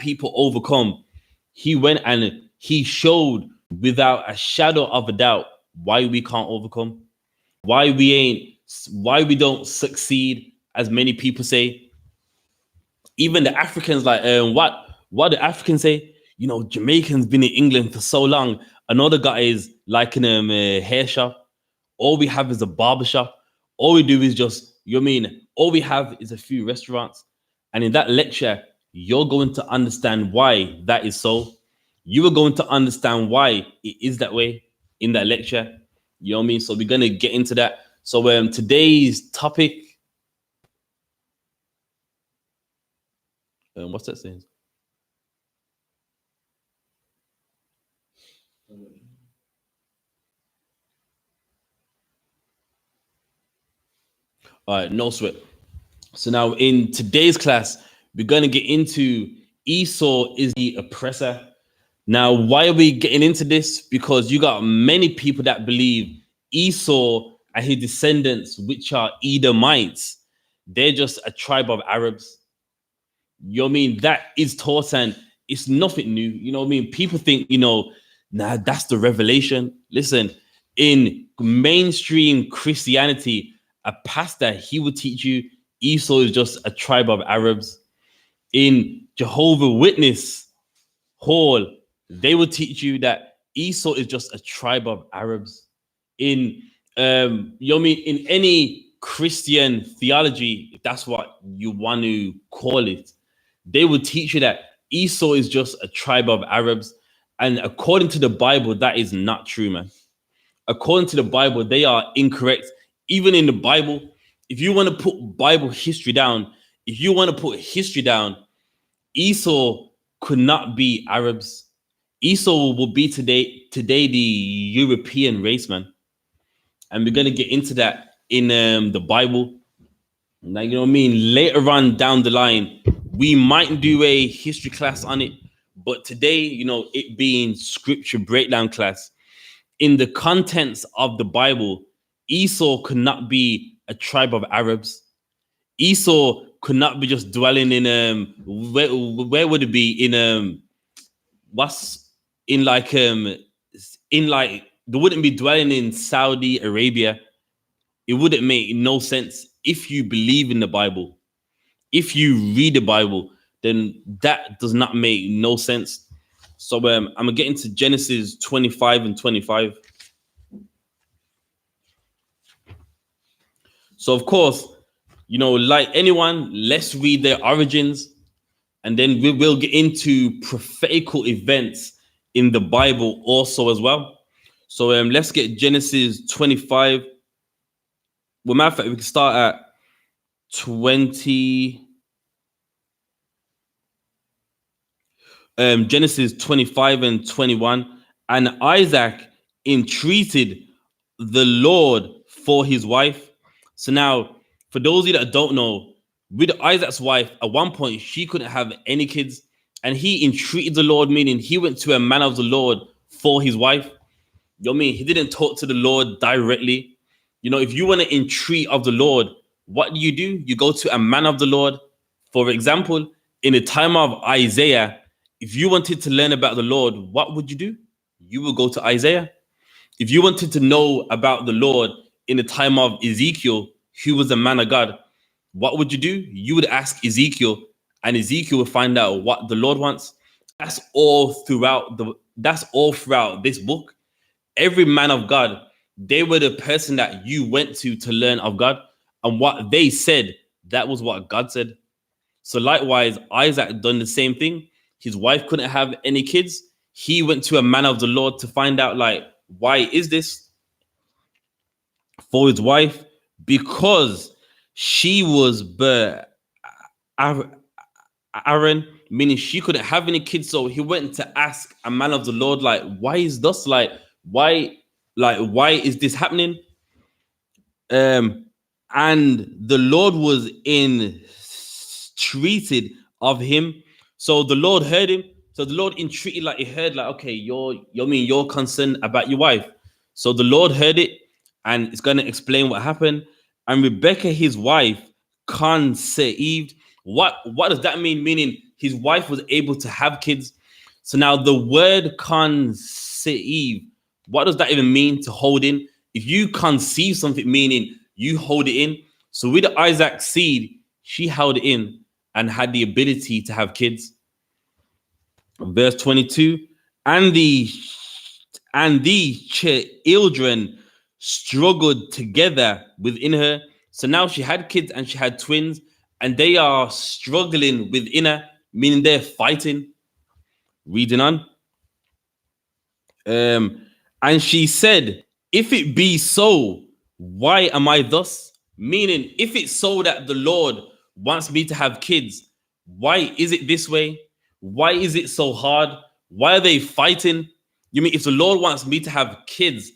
people overcome, he went and he showed without a shadow of a doubt why we can't overcome, why we don't succeed as many people say. Even the Africans, like what the Africans say, you know, Jamaicans been in England for so long. Another guy is like in a hair shop. All we have is a barber shop. All we do is just, you know what I mean? All we have is a few restaurants. And in that lecture, you're going to understand why that is so. You are going to understand why it is that way in that lecture. You know what I mean? So we're going to get into that. So today's topic, what's that saying? All right, no sweat. So now in today's class, we're going to get into Esau is the oppressor. Now, why are we getting into this? Because you got many people that believe Esau and his descendants, which are Edomites, they're just a tribe of Arabs. You know what I mean? That is taught and it's nothing new. You know what I mean? People think, you know, nah, that's the revelation. Listen, in mainstream Christianity, a pastor, he would teach you Esau is just a tribe of Arabs. In Jehovah's Witness Hall, they will teach you that Esau is just a tribe of Arabs. In you know what I mean, in any Christian theology, if that's what you want to call it, they will teach you that Esau is just a tribe of Arabs. And according to the Bible, that is not true, man. According to the Bible, they are incorrect. Even in the Bible, if you want to put Bible history down, Esau could not be Arabs. Esau will be today the European race, man. And we're going to get into that in the Bible. Now, you know what I mean? Later on down the line, we might do a history class on it. But today, you know, it being scripture breakdown class, in the contents of the Bible, Esau could not be a tribe of Arabs. Esau could not be just dwelling in where would it be in what's in like they wouldn't be dwelling in Saudi Arabia. It wouldn't make no sense. If you believe in the Bible, if you read the Bible, then that does not make no sense. So I'm gonna get into Genesis 25 and 25. So of course, you know, like anyone, let's read their origins, and then we will get into prophetical events in the Bible also as well. So let's get Genesis 25. Well, matter of fact, we can start at 20. Genesis 25 and 21. And Isaac entreated the Lord for his wife. So now, for those of you that don't know, with Isaac's wife, at one point, she couldn't have any kids. And he entreated the Lord, meaning he went to a man of the Lord for his wife. You know what I mean? He didn't talk to the Lord directly. You know, if you want to entreat of the Lord, what do? You go to a man of the Lord. For example, in the time of Isaiah, if you wanted to learn about the Lord, what would you do? You would go to Isaiah. If you wanted to know about the Lord in the time of Ezekiel, who was a man of God, what would you do? You would ask Ezekiel, and Ezekiel would find out what the Lord wants. That's all throughout this book. Every man of God, they were the person that you went to learn of God, and what they said, that was what God said. So likewise, Isaac done the same thing. His wife couldn't have any kids. He went to a man of the Lord to find out, like, why is this for his wife? Because she was Aaron, meaning she couldn't have any kids. So he went to ask a man of the Lord, like, why is this? Why is this happening? And the Lord was entreated of him. So the Lord heard him. So the Lord entreated, like he heard, like, okay, you're concerned about your wife. So the Lord heard it, and it's going to explain what happened. And Rebecca, his wife, conceived. What does that mean? Meaning his wife was able to have kids. So now the word conceive, what does that even mean, to hold in? If you conceive something, meaning you hold it in. So with Isaac's seed, she held it in and had the ability to have kids. Verse 22, and the children struggled together within her. So now she had kids and she had twins, and they are struggling within her, meaning they're fighting. Reading on. And she said, if it be so, why am I thus? Meaning, if it's so that the Lord wants me to have kids, why is it this way? Why is it so hard? Why are they fighting? You mean if the Lord wants me to have kids,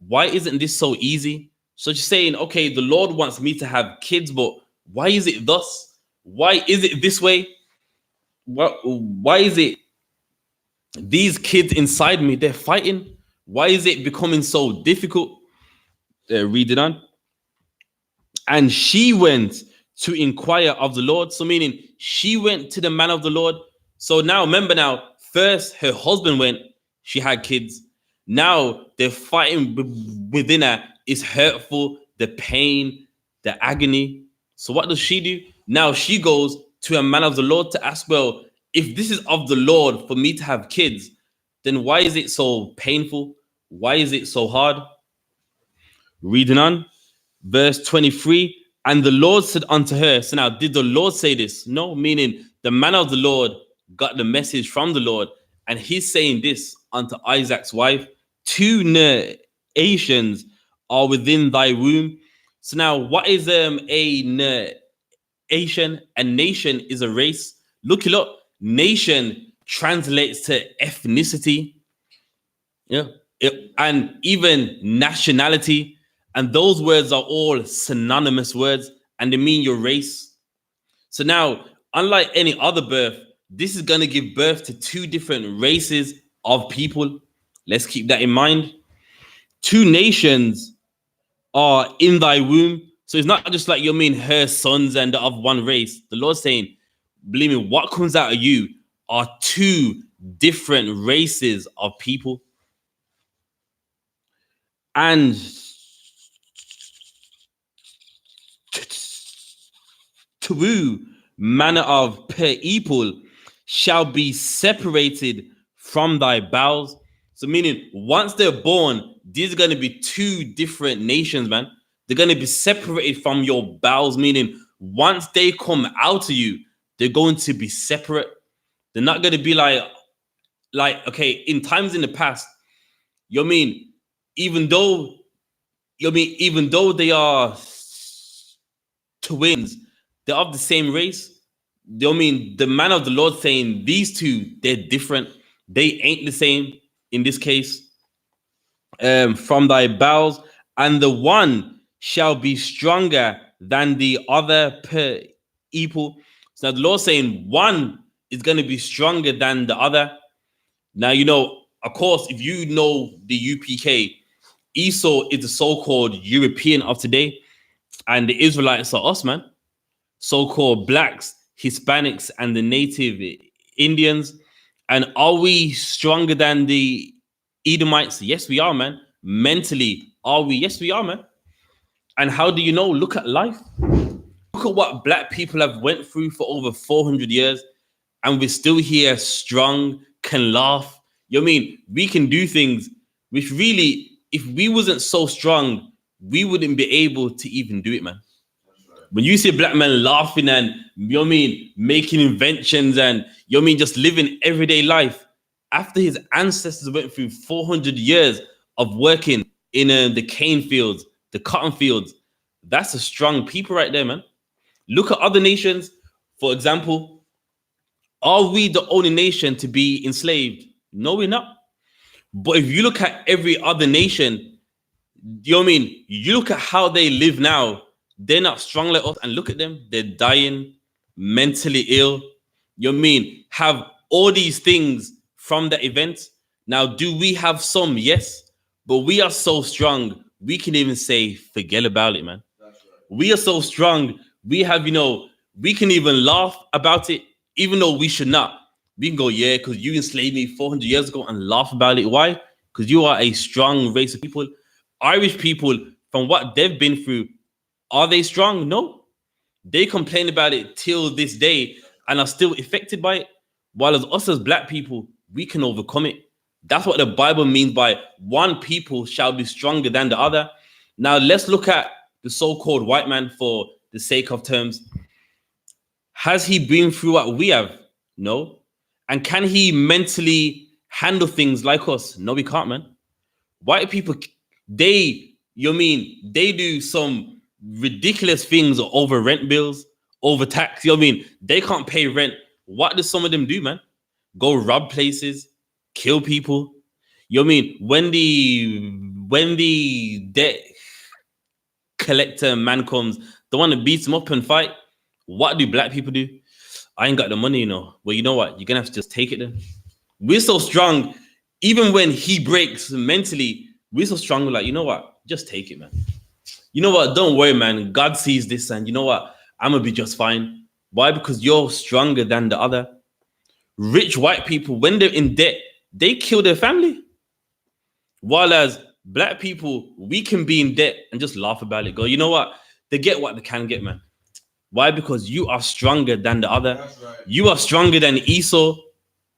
why isn't this so easy? So she's saying, okay, the Lord wants me to have kids, but why is it thus? Why is it this way? Why is it these kids inside me, they're fighting? Why is it becoming so difficult? Read it on. And she went to inquire of the Lord. So meaning she went to the man of the Lord. So now remember, now first her husband went, she had kids. Now they're fighting within her. It's hurtful, the pain, the agony. So what does she do? Now she goes to a man of the Lord to ask, well, if this is of the Lord for me to have kids, then why is it so painful? Why is it so hard? Reading on, verse 23, and the Lord said unto her. So now, did the Lord say this? No, meaning the man of the Lord got the message from the Lord, and he's saying this unto Isaac's wife: 2 nations are within thy womb. So now, what is a nation? A nation is a race. Look it up. Nation translates to ethnicity, and even nationality. And those words are all synonymous words, and they mean your race. So now, unlike any other birth, this is going to give birth to 2 different races of people. Let's keep that in mind. 2 nations are in thy womb. So it's not just like you mean her sons and of one race. The Lord's saying, believe me, what comes out of you are 2 different races of people. And two manner of people shall be separated from thy bowels. So meaning once they're born, these are going to be 2 different nations, man. They're going to be separated from your bowels, meaning once they come out of you, they're going to be separate. They're not going to be like, okay, in times in the past, even though they are twins, they're of the same race. The man of the Lord saying these 2, they're different. They ain't the same in this case. From thy bowels, and the one shall be stronger than the other people. So the Lord saying one is going to be stronger than the other. Now, of course, if you know the UPK, Esau is the so-called European of today, and the Israelites are us, man. So-called blacks, Hispanics, and the native Indians. And are we stronger than the Edomites? Yes, we are, man. Mentally, are we? Yes, we are, man. And how do you know? Look at life. Look at what black people have went through for over 400 years, and we're still here strong, can laugh. We can do things which really, if we wasn't so strong, we wouldn't be able to even do it, man. When you see a black man laughing and making inventions and just living everyday life, after his ancestors went through 400 years of working in the cane fields, the cotton fields, that's a strong people right there, man. Look at other nations. For example, are we the only nation to be enslaved? No, we're not. But if you look at every other nation, you look at how they live now. They're not strong like us, and look at them. They're dying, mentally ill. Have all these things from the event. Now, do we have some? Yes. But we are so strong, we can even say, forget about it, man. Right. We are so strong. We have, we can even laugh about it. even though we should not. We can go, yeah, because you enslaved me 400 years ago and laugh about it. Why? Because you are a strong race of people. Irish people, from what they've been through, are they strong? No. They complain about it till this day and are still affected by it. While as us as black people, we can overcome it. That's what the Bible means by one people shall be stronger than the other. Now let's look at the so-called white man for the sake of terms. Has he been through what we have? No. And can he mentally handle things like us? No, we can't, man. White people, they do some ridiculous things over rent bills, over tax. They can't pay rent. What do some of them do, man? Go rob places, kill people. When the debt collector man comes, the one that beats him up and fight, what do black people do? I ain't got the money, Well, you know what? You're gonna have to just take it then. We're so strong, even when he breaks mentally, we're so strong. We're like, you know what? Just take it, man. You know what? Don't worry, man. God sees this, and you know what? I'm gonna be just fine. Why? Because you're stronger than the other. Rich white people, when they're in debt, they kill their family. While as black people, we can be in debt and just laugh about it. Go, you know what? They get what they can get, man. Why? Because you are stronger than the other. Right. You are stronger than Esau.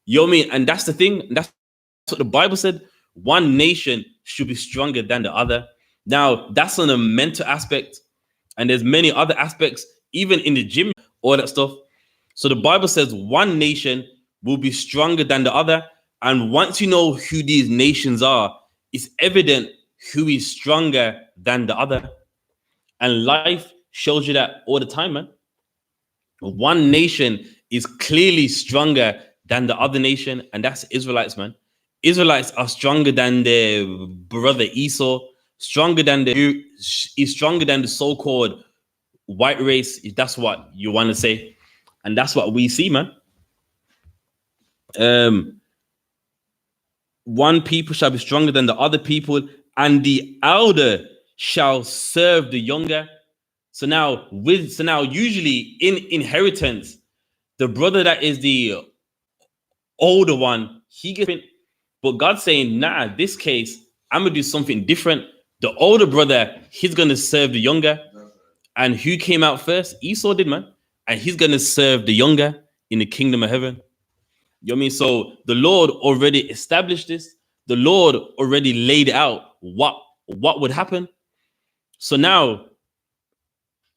And that's the thing. That's what the Bible said. One nation should be stronger than the other. Now, that's on a mental aspect. And there's many other aspects, even in the gym, all that stuff. So the Bible says one nation will be stronger than the other. And once you know who these nations are, it's evident who is stronger than the other. And life shows you that all the time, man. One nation is clearly stronger than the other nation, and that's Israelites, man. Israelites are stronger than their brother Esau, stronger than the so-called white race, if that's what you want to say. And that's what we see, man. One people shall be stronger than the other people, and the elder shall serve the younger. So now usually in inheritance, the brother that is the older one, he gets it. But God's saying, nah, this case, I'm gonna do something different. The older brother, he's gonna serve the younger. And who came out first? Esau did, man. And he's gonna serve the younger in the kingdom of heaven. You know what I mean? So the Lord already established this. The Lord already laid out what would happen. So now,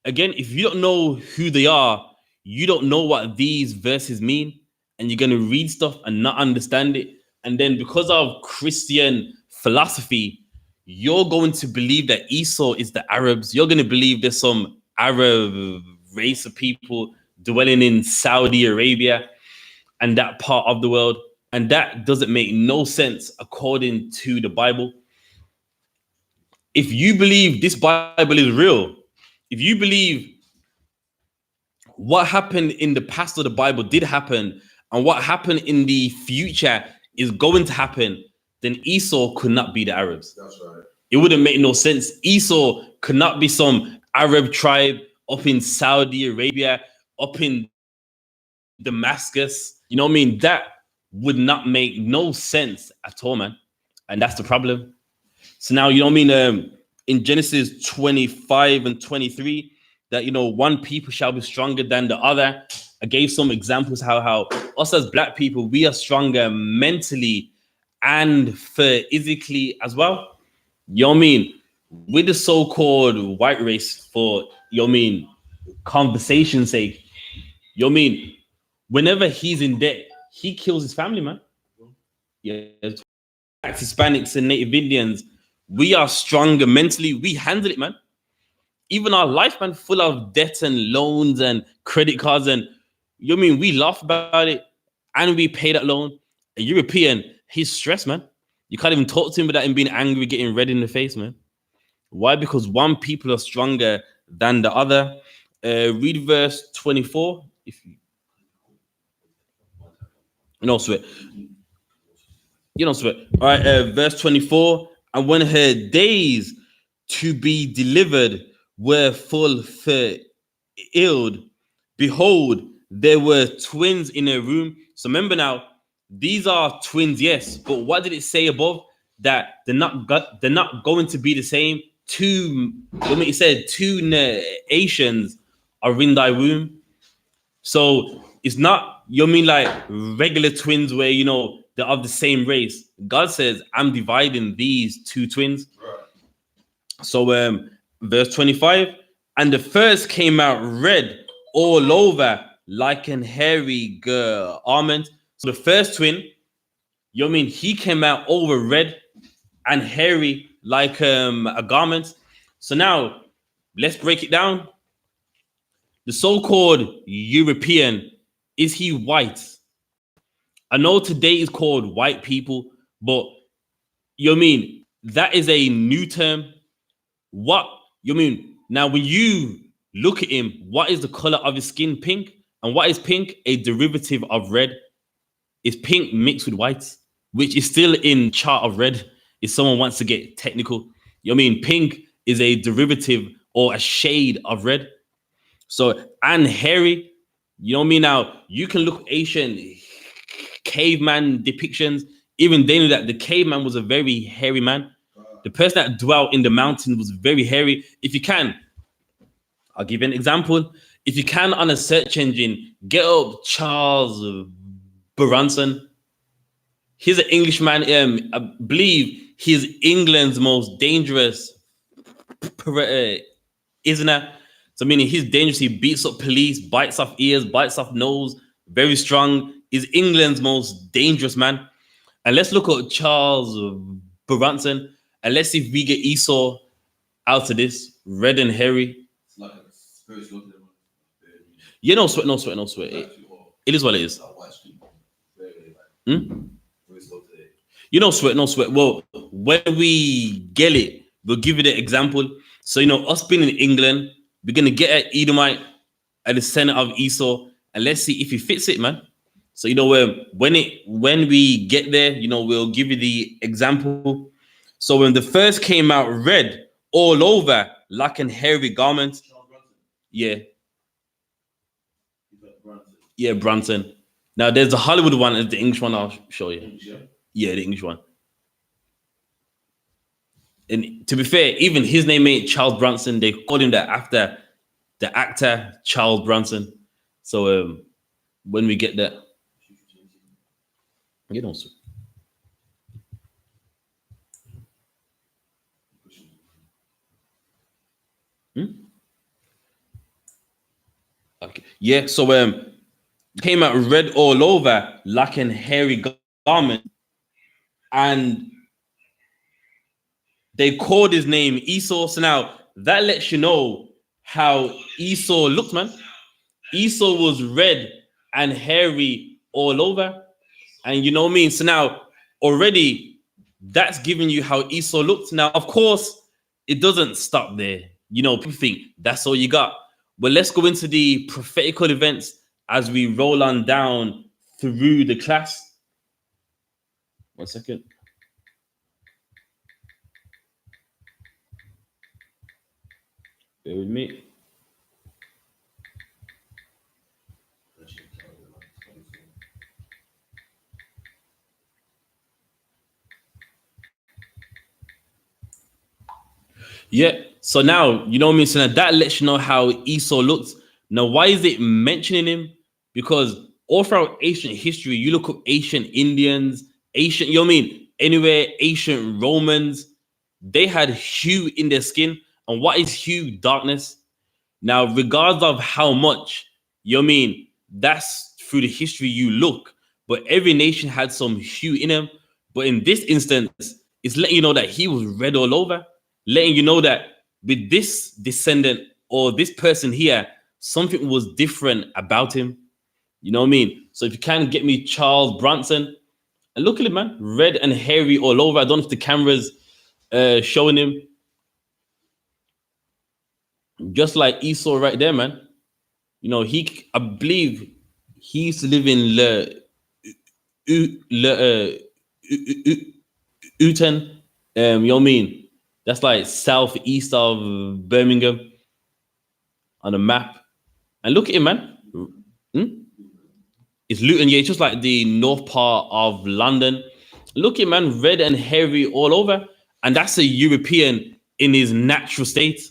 again, if you don't know who they are, you don't know what these verses mean, and you're going to read stuff and not understand it. And then because of Christian philosophy, you're going to believe that Esau is the Arabs. You're going to believe there's some Arab race of people dwelling in Saudi Arabia and that part of the world. And that doesn't make no sense according to the Bible. If you believe this Bible is real, if you believe what happened in the past of the Bible did happen, and what happened in the future is going to happen, then Esau could not be the Arabs. That's right. It wouldn't make no sense. Esau could not be some Arab tribe up in Saudi Arabia, up in Damascus. You know what I mean? That would not make no sense at all, man. And that's the problem. So now, you know what I mean? In Genesis 25 and 23, that, one people shall be stronger than the other. I gave some examples how us as black people, we are stronger mentally and physically as well. You know what I mean? With the so-called white race, for, conversation's sake, you know what I mean? Whenever he's in debt, he kills his family, man. Yeah, Hispanics and Native Indians, we are stronger mentally. We handle it, man. Even our life, man, full of debt and loans and credit cards, and we laugh about it and we pay that loan. A European, he's stressed, man. You can't even talk to him without him being angry, getting red in the face, man. Why? Because one people are stronger than the other. Read verse 24. If you don't sweat. You don't sweat. All right, verse 24. And when her days to be delivered were fulfilled, behold, there were twins in a room. So remember now, these are twins, yes, but what did it say above? That they're not going to be the same. It said two nations are in thy womb. So it's not, like regular twins where they're of the same race. God says, I'm dividing these two twins. Right. So verse 25, and the first came out red all over like an hairy almond. So the first twin, he came out over red and hairy like a garment. So now let's break it down. The so-called European, is he white? I know today is called white people, but that is a new term. What now when you look at him, what is the color of his skin? Pink. And what is pink? A derivative of red. Is pink mixed with white, which is still in chart of red if someone wants to get technical. Pink is a derivative or a shade of red. So, and hairy, now you can look ancient caveman depictions. Even they knew that the caveman was a very hairy man. The person that dwelt in the mountain was very hairy. If you can, I'll give you an example. If you can, on a search engine, get up Charles Bronson. He's an Englishman. I believe he's England's most dangerous prisoner. So meaning he's dangerous. He beats up police, bites off ears, bites off nose. Very strong. Is England's most dangerous man. And let's look at Charles Bronson. And let's see if we get Esau out of this. Red and hairy. It's like a spiritual level. No sweat. It is what it is. No sweat. Well, when we get it, we'll give you the example. So, us being in England, we're going to get an Edomite at the center of Esau. And let's see if he fits it, man. So, when we get there, we'll give you the example. So when the first came out red all over like an hairy garment. Yeah. Yeah, Bronson. Now there's the Hollywood one and the English one I'll show you. Yeah, the English one. And to be fair, even his name ain't Charles Bronson. They called him that after the actor Charles Bronson. So when we get that, so. Okay. Yeah. So came out red all over like an hairy garment, and they called his name Esau. So now that lets you know how Esau looked, man. Esau was red and hairy all over, and So now already that's giving you how Esau looked. Now, of course, it doesn't stop there. People think that's all you got. But let's go into the prophetical events as we roll on down through the class. 1 second. Bear with me. Yeah. So now, So now that lets you know how Esau looks. Now, why is it mentioning him? Because all throughout ancient history, you look up ancient Indians, anywhere ancient Romans, they had hue in their skin. And what is hue? Darkness. Now, regardless of how much, that's through the history you look. But every nation had some hue in them. But in this instance, it's letting you know that he was red all over. Letting you know that with this descendant or this person here, something was different about him. So if you can get me Charles Bronson, and look at him, man, red and hairy all over. I don't know if the camera's showing him. Just like Esau right there, man. I believe he used to live in Uten. That's like southeast of Birmingham on the map. And look at him, man. It's Luton, yeah, it's just like the north part of London. Looking, man, red and hairy all over. And that's a European in his natural state.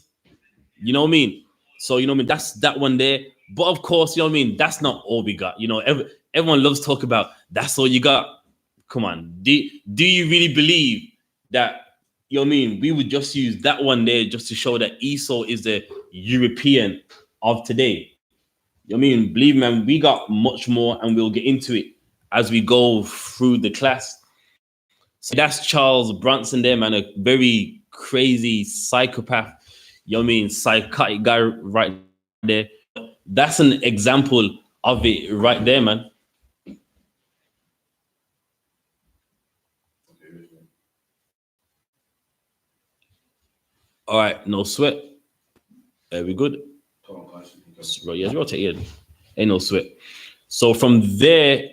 You know what I mean? So, you know what I mean? That's that one there. But of course, you know what I mean? That's not all we got. You know, everyone loves to talk about that's all you got. Come on. Do you really believe that, you know what I mean? We would just use that one there just to show that Esau is the European of today. You know what I mean? Believe me, man, we got much more and we'll get into it as we go through the class. So that's Charles Bronson there, man, a very crazy psychopath, you know what I mean, psychotic guy right there. That's an example of it right there, man. All right, no sweat. There we good. Yes, rotate in. Ain't no sweat. So from there,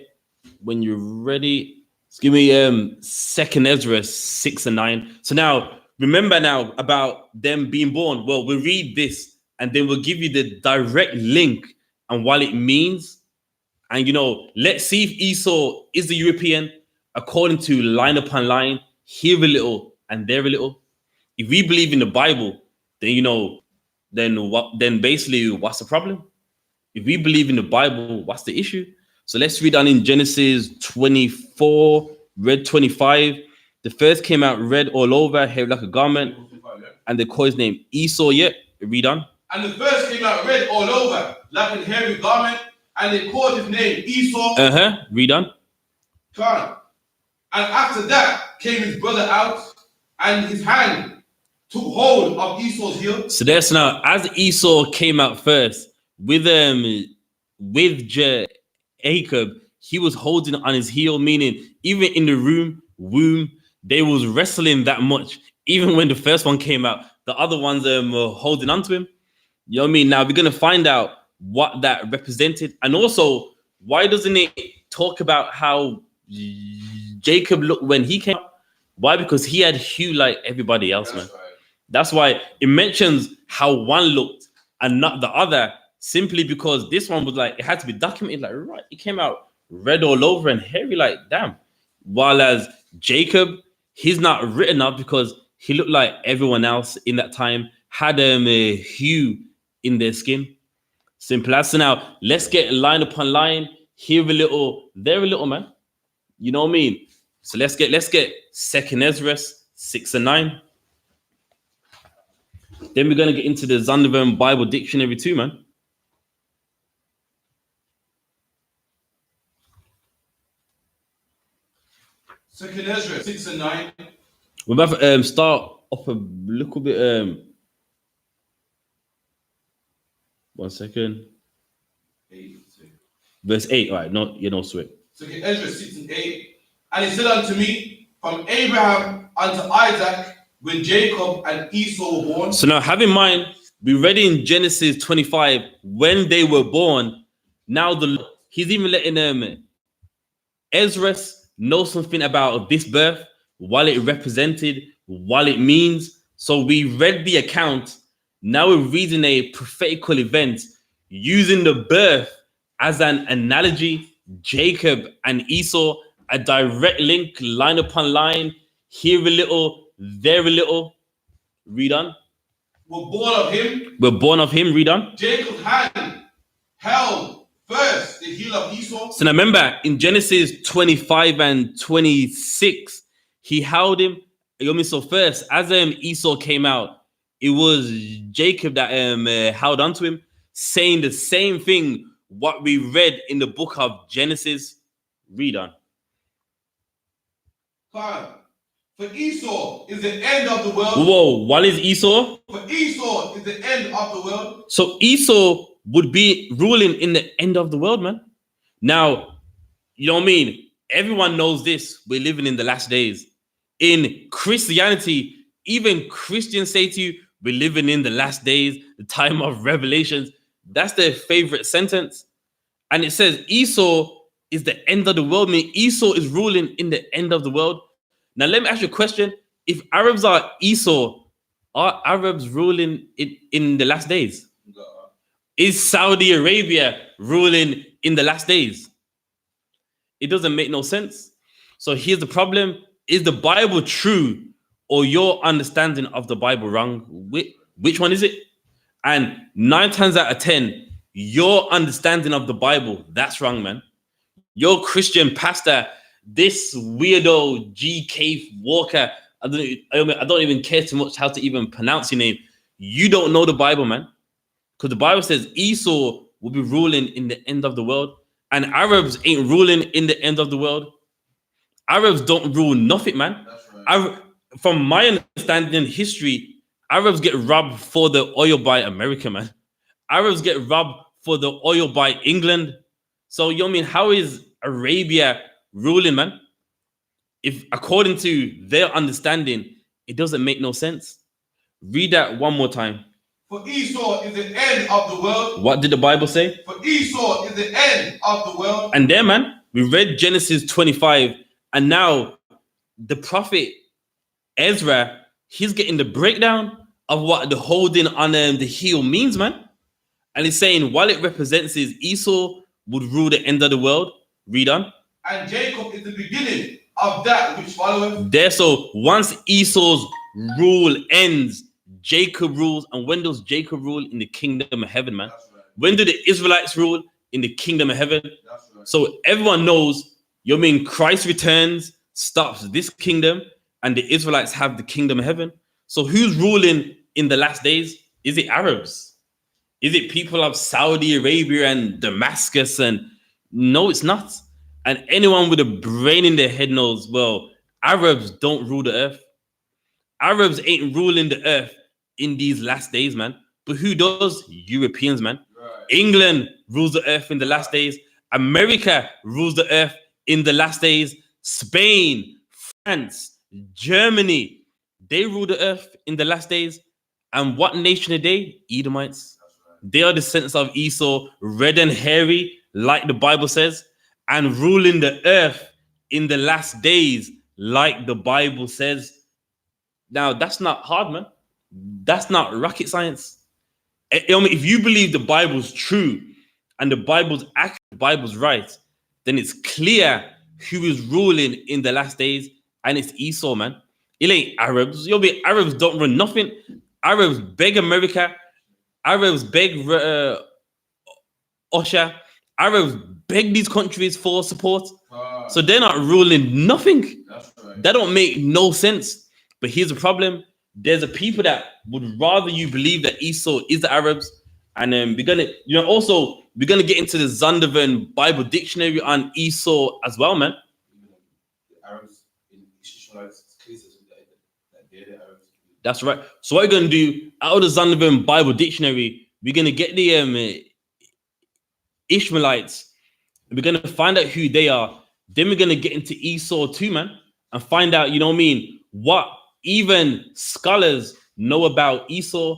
when you're ready, give me Second Ezra 6 and 9. So now remember now about them being born. Well, we'll read this and then we'll give you the direct link and what it means. And you know, let's see if Esau is the European according to line upon line, here a little and there a little. If we believe in the Bible, then you know, then what? Then basically, what's the problem? If we believe in the Bible, what's the issue? So let's read on in Genesis 24, red 25. The first came out red all over, hair like a garment, and they call his name Esau. Yeah, read on. And the first came out red all over, like a hairy garment, and they called his name Esau. Read on. And after that came his brother out, and his hand took hold of Esau's heel. So there's now, as Esau came out first with Jacob, he was holding on his heel, meaning even in the womb, they was wrestling that much. Even when the first one came out, the other ones were holding on to him. You know what I mean? Now we're gonna find out what that represented, and also why doesn't it talk about how Jacob looked when he came out? Why? Because he had hue like everybody else, man. Right. That's why it mentions how one looked and not the other, simply because this one was like, it had to be documented, like, right, it came out red all over and hairy, like, damn. While as Jacob, he's not written up because he looked like everyone else in that time, had a hue in their skin. Simple as. So now, let's get line upon line, here a little, there a little, man. You know what I mean? So let's get Second Ezra 6 and 9. Then we're gonna get into the Zondervan Bible Dictionary too, man. Second Ezra 6 and 9. We're about to start off a little bit. 1 second. 8. Verse 8. All right, no, you know, sweat. Second Ezra 6 and 8. And he said unto me, from Abraham unto Isaac, when Jacob and Esau were born. So now have in mind, we read in Genesis 25 when they were born. Now he's even letting Ezra know something about this birth, what it represented, what it means. So we read the account. Now we're reading a prophetical event using the birth as an analogy. Jacob and Esau, a direct link, line upon line, here a little, there a little. Read on. Were born of him. We're born of him. Read on. Jacob's hand held first the heel of Esau. So now remember, in Genesis 25 and 26, he held him. You know what I mean? So first, as Esau came out, it was Jacob that held onto him, saying the same thing what we read in the book of Genesis. Read on. For Esau is the end of the world. Whoa, what is Esau? For Esau is the end of the world. So Esau would be ruling in the end of the world, man. Now, you know what I mean? Everyone knows this. We're living in the last days. In Christianity, even Christians say to you, we're living in the last days, the time of revelations. That's their favorite sentence. And it says Esau is the end of the world. I mean, Esau is ruling in the end of the world. Now, let me ask you a question. If Arabs are Esau, are Arabs ruling in the last days? Is Saudi Arabia ruling in the last days? It doesn't make no sense. So here's the problem. Is the Bible true or your understanding of the Bible wrong? Which one is it? And 9 times out of 10, your understanding of the Bible, that's wrong, man. Your Christian pastor, this weirdo G.K. Walker, I don't even care too much how to even pronounce your name. You don't know the Bible, man. Because the Bible says Esau will be ruling in the end of the world. And Arabs ain't ruling in the end of the world. Arabs don't rule nothing, man. That's right. From my understanding in history, Arabs get robbed for the oil by America, man. Arabs get robbed for the oil by England. So, you know what I mean? How is Arabia ruling, man? If according to their understanding, it doesn't make no sense. Read that one more time. For Esau is the end of the world. What did the Bible say? For Esau is the end of the world. And there, man, we read Genesis 25, and now the prophet Ezra, he's getting the breakdown of what the holding on the heel means, man. And he's saying, while it represents his Esau would rule the end of the world. Read on. And Jacob is the beginning of that which followeth. There, so once Esau's rule ends, Jacob rules. And when does Jacob rule? In the kingdom of heaven, man. Right. When do the Israelites rule? In the kingdom of heaven. Right. So everyone knows, you know what I mean, Christ returns, stops this kingdom, and the Israelites have the kingdom of heaven. So who's ruling in the last days? Is it Arabs? Is it people of Saudi Arabia and Damascus? And no, it's not. And anyone with a brain in their head knows, well, Arabs don't rule the earth. Arabs ain't ruling the earth in these last days, man. But who does? Europeans, man. Right. England rules the earth in the last days. America rules the earth in the last days. Spain, France, Germany, they rule the earth in the last days. And what nation are they? Edomites. Right. They are descendants of Esau, red and hairy, like the Bible says, and ruling the earth in the last days, like the Bible says. Now, that's not hard, man. That's not rocket science. If you believe the Bible's true and the Bible's accurate, the Bible's right, then it's clear who is ruling in the last days, and it's Esau, man. It ain't Arabs. Arabs don't run nothing. Arabs beg America. Arabs beg Russia. Arabs beg these countries for support. So they're not ruling nothing. That's right. That don't make no sense. But here's the problem. There's a people that would rather you believe that Esau is the Arabs. And then we're gonna get into the Zondervan Bible Dictionary on Esau as well, man. The Arabs in Israelites cases that they're the Arabs. That's right. So what we're gonna do out of the Zondervan Bible Dictionary, we're gonna get the Ishmaelites, and we're gonna find out who they are. Then we're gonna get into Esau too, man, and find out, you know what I mean, what even scholars know about Esau.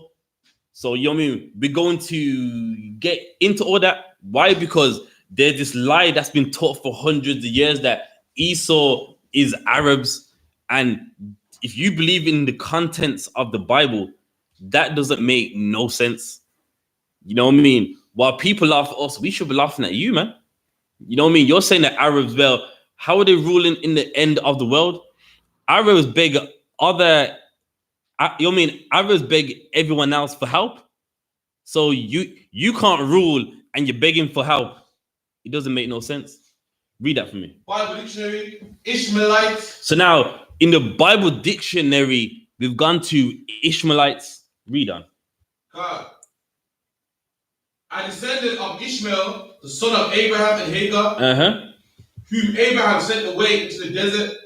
So, you know what I mean, we're going to get into all that. Why? Because there's this lie that's been taught for hundreds of years that Esau is Arabs. And if you believe in the contents of the Bible, that doesn't make no sense. You know what I mean? While people laugh at us, we should be laughing at you, man. You know what I mean? You're saying that Arabs, well, how are they ruling in the end of the world? Arabs beg other, you know what I mean? Arabs beg everyone else for help. So you can't rule and you're begging for help. It doesn't make no sense. Read that for me. Bible Dictionary, Ishmaelites. So now, in the Bible Dictionary, we've gone to Ishmaelites. Read on. God. A descendant of Ishmael, the son of Abraham and Hagar, whom Abraham sent away into the desert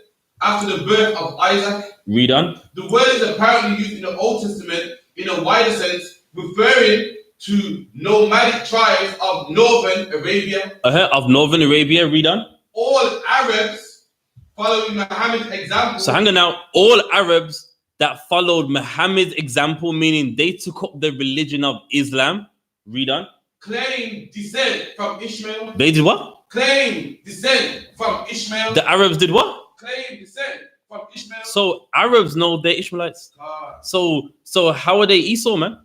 after the birth of Isaac. Read on. The word is apparently used in the Old Testament in a wider sense, referring to nomadic tribes of northern Arabia. Of northern Arabia. Read on. All Arabs following Muhammad's example. So hang on now. All Arabs that followed Muhammad's example, meaning they took up the religion of Islam. Read on. Claim descent from Ishmael. They did what? Claim descent from Ishmael. The Arabs did what? Claim descent from Ishmael. So Arabs know they're Ishmaelites. God. So how are they Esau, man?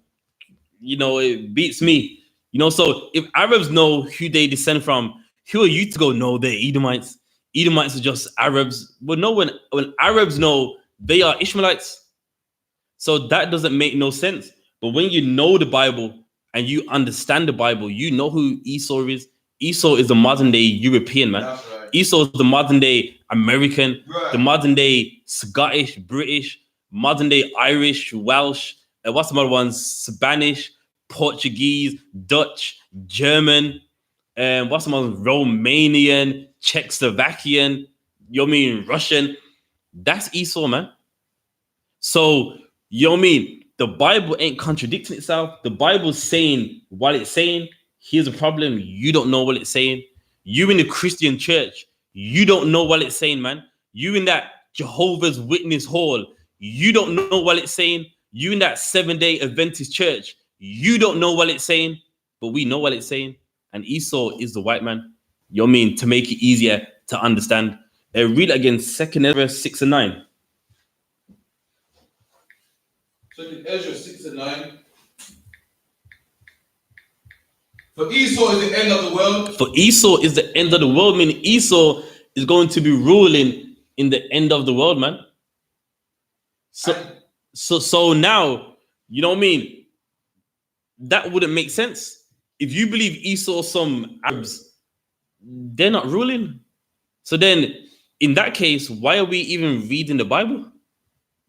You know, it beats me. You know, so if Arabs know who they descend from, who are you to go know they're Edomites? Edomites are just Arabs. Well, no, when Arabs know they are Ishmaelites. So that doesn't make no sense. But when you know the Bible and you understand the Bible, you know who Esau is. Esau is the modern day European, man. That's right. Esau is the modern day American, Right. the modern day Scottish, British, modern day Irish, Welsh, what's some other ones? Spanish, Portuguese, Dutch, German, what's some other? Romanian, Czechoslovakian, you know what I mean, Russian. That's Esau, man. So, you know what I mean? The Bible ain't contradicting itself. The Bible's saying what it's saying. Here's a problem. You don't know what it's saying. You in the Christian church, you don't know what it's saying, man. You in that Jehovah's Witness hall, you don't know what it's saying. You in that 7-day Adventist church, you don't know what it's saying, but we know what it's saying. And Esau is the white man. You know what I mean? To make it easier to understand. Read it again, 2 Ezra 6 and 9. So in Ezra 6 and 9. For Esau is the end of the world. For Esau is the end of the world, meaning Esau is going to be ruling in the end of the world, man. So now, you know what I mean? That wouldn't make sense. If you believe Esau, some Arabs, they're not ruling. So then, in that case, why are we even reading the Bible?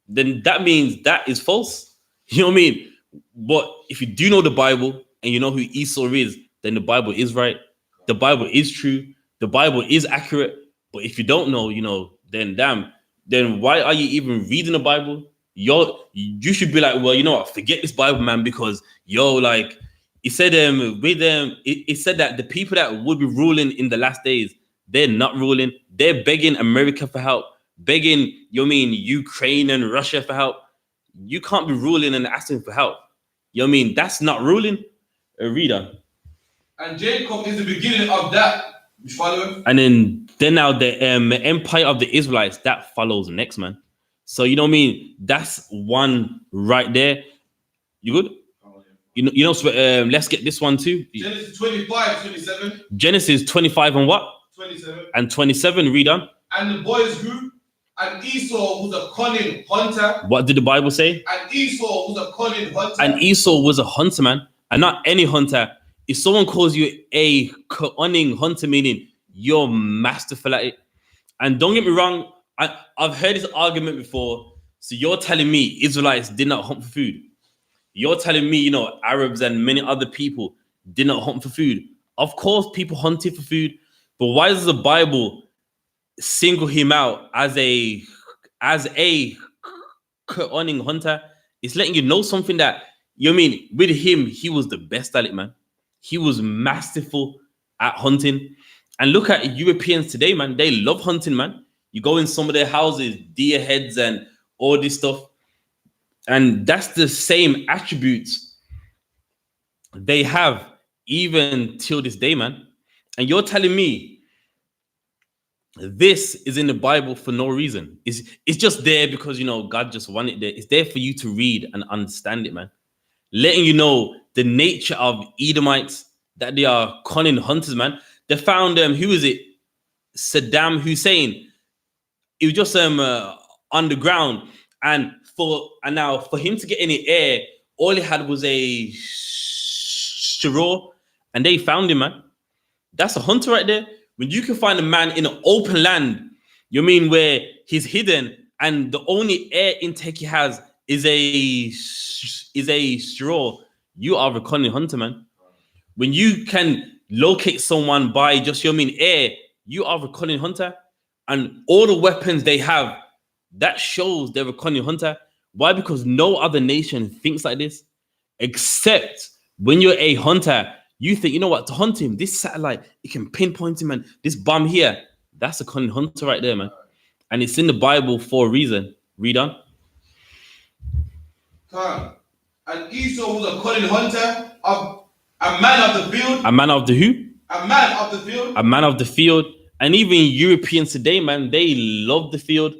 Then that means that is false. You know what I mean? But if you do know the Bible and you know who Esau is, then the Bible is right. The Bible is true. The Bible is accurate. But if you don't know, you know, then damn, then why are you even reading the Bible? You should be like, well, you know what, forget this Bible, man, because like it said it said that the people that would be ruling in the last days, they're not ruling. They're begging America for help, begging, you know what I mean, Ukraine and Russia for help. You can't be ruling and asking for help. You know what I mean? That's not ruling. Read on. And Jacob is the beginning of that. You follow him? And then now the empire of the Israelites, that follows next, man. So you know what I mean? That's one right there. You good? You know. Let's get this one too. Genesis 25, 27. Genesis 25 and what? 27. And 27. Read on. And the boys grew, and Esau was a cunning hunter. What did the Bible say? And Esau was a cunning hunter. And Esau was a hunter, man, and not any hunter. If someone calls you a cunning hunter, meaning you're masterful at it. And don't get me wrong, I've heard this argument before. So you're telling me Israelites did not hunt for food. You're telling me, you know, Arabs and many other people did not hunt for food. Of course, people hunted for food. But why does the Bible single him out as a cunning hunter? It's letting you know something that, you know what I mean, with him, he was the best at it, man. He was masterful at hunting. And look at Europeans today, man. They love hunting, man. You go in some of their houses, deer heads and all this stuff. And that's the same attributes they have even till this day, man. And you're telling me this is in the Bible for no reason. It's just there because, you know, God just wanted it there. It's there for you to read and understand it, man. Letting you know the nature of Edomites, that they are cunning hunters, man. They found who is it? Saddam Hussein. It was just on the ground, and now for him to get any air, all he had was a straw, and they found him, man. That's a hunter right there. When you can find a man in an open land, you mean where he's hidden, and the only air intake he has is a straw, you are a cunning hunter, man. When you can locate someone by just, you know what I mean, air, you are a cunning hunter. And all the weapons they have, that shows they're a cunning hunter. Why? Because no other nation thinks like this. Except when you're a hunter, you think, you know what, to hunt him, this satellite, it can pinpoint him, and this bomb here, that's a cunning hunter right there, man. And it's in the Bible for a reason. Read on. And Esau was a cunning hunter, of a man of the field. A man of the who? A man of the field. A man of the field. And even Europeans today, man, they love the field.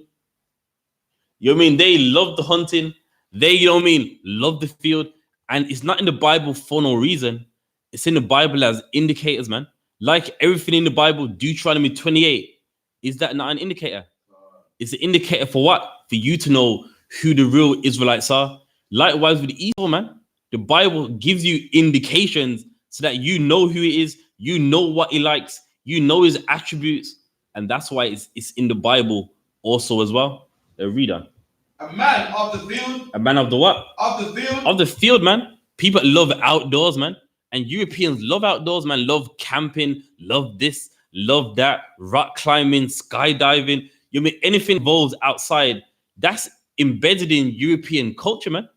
You know what I mean? They love the hunting. They, you know what I mean, love the field. And it's not in the Bible for no reason. It's in the Bible as indicators, man. Like everything in the Bible, Deuteronomy 28, Is that not an indicator? It's an indicator for what? For you to know who the real Israelites are. Likewise with Esau, man. The Bible gives you indications so that you know who he is, you know what he likes, you know his attributes, and that's why it's in the Bible also as well. Read on. A man of the field. A man of the what? Of the field. Of the field, man. People love outdoors, man. And Europeans love outdoors, man. Love camping, love this, love that, rock climbing, skydiving. You mean anything involves outside, that's embedded in European culture, man.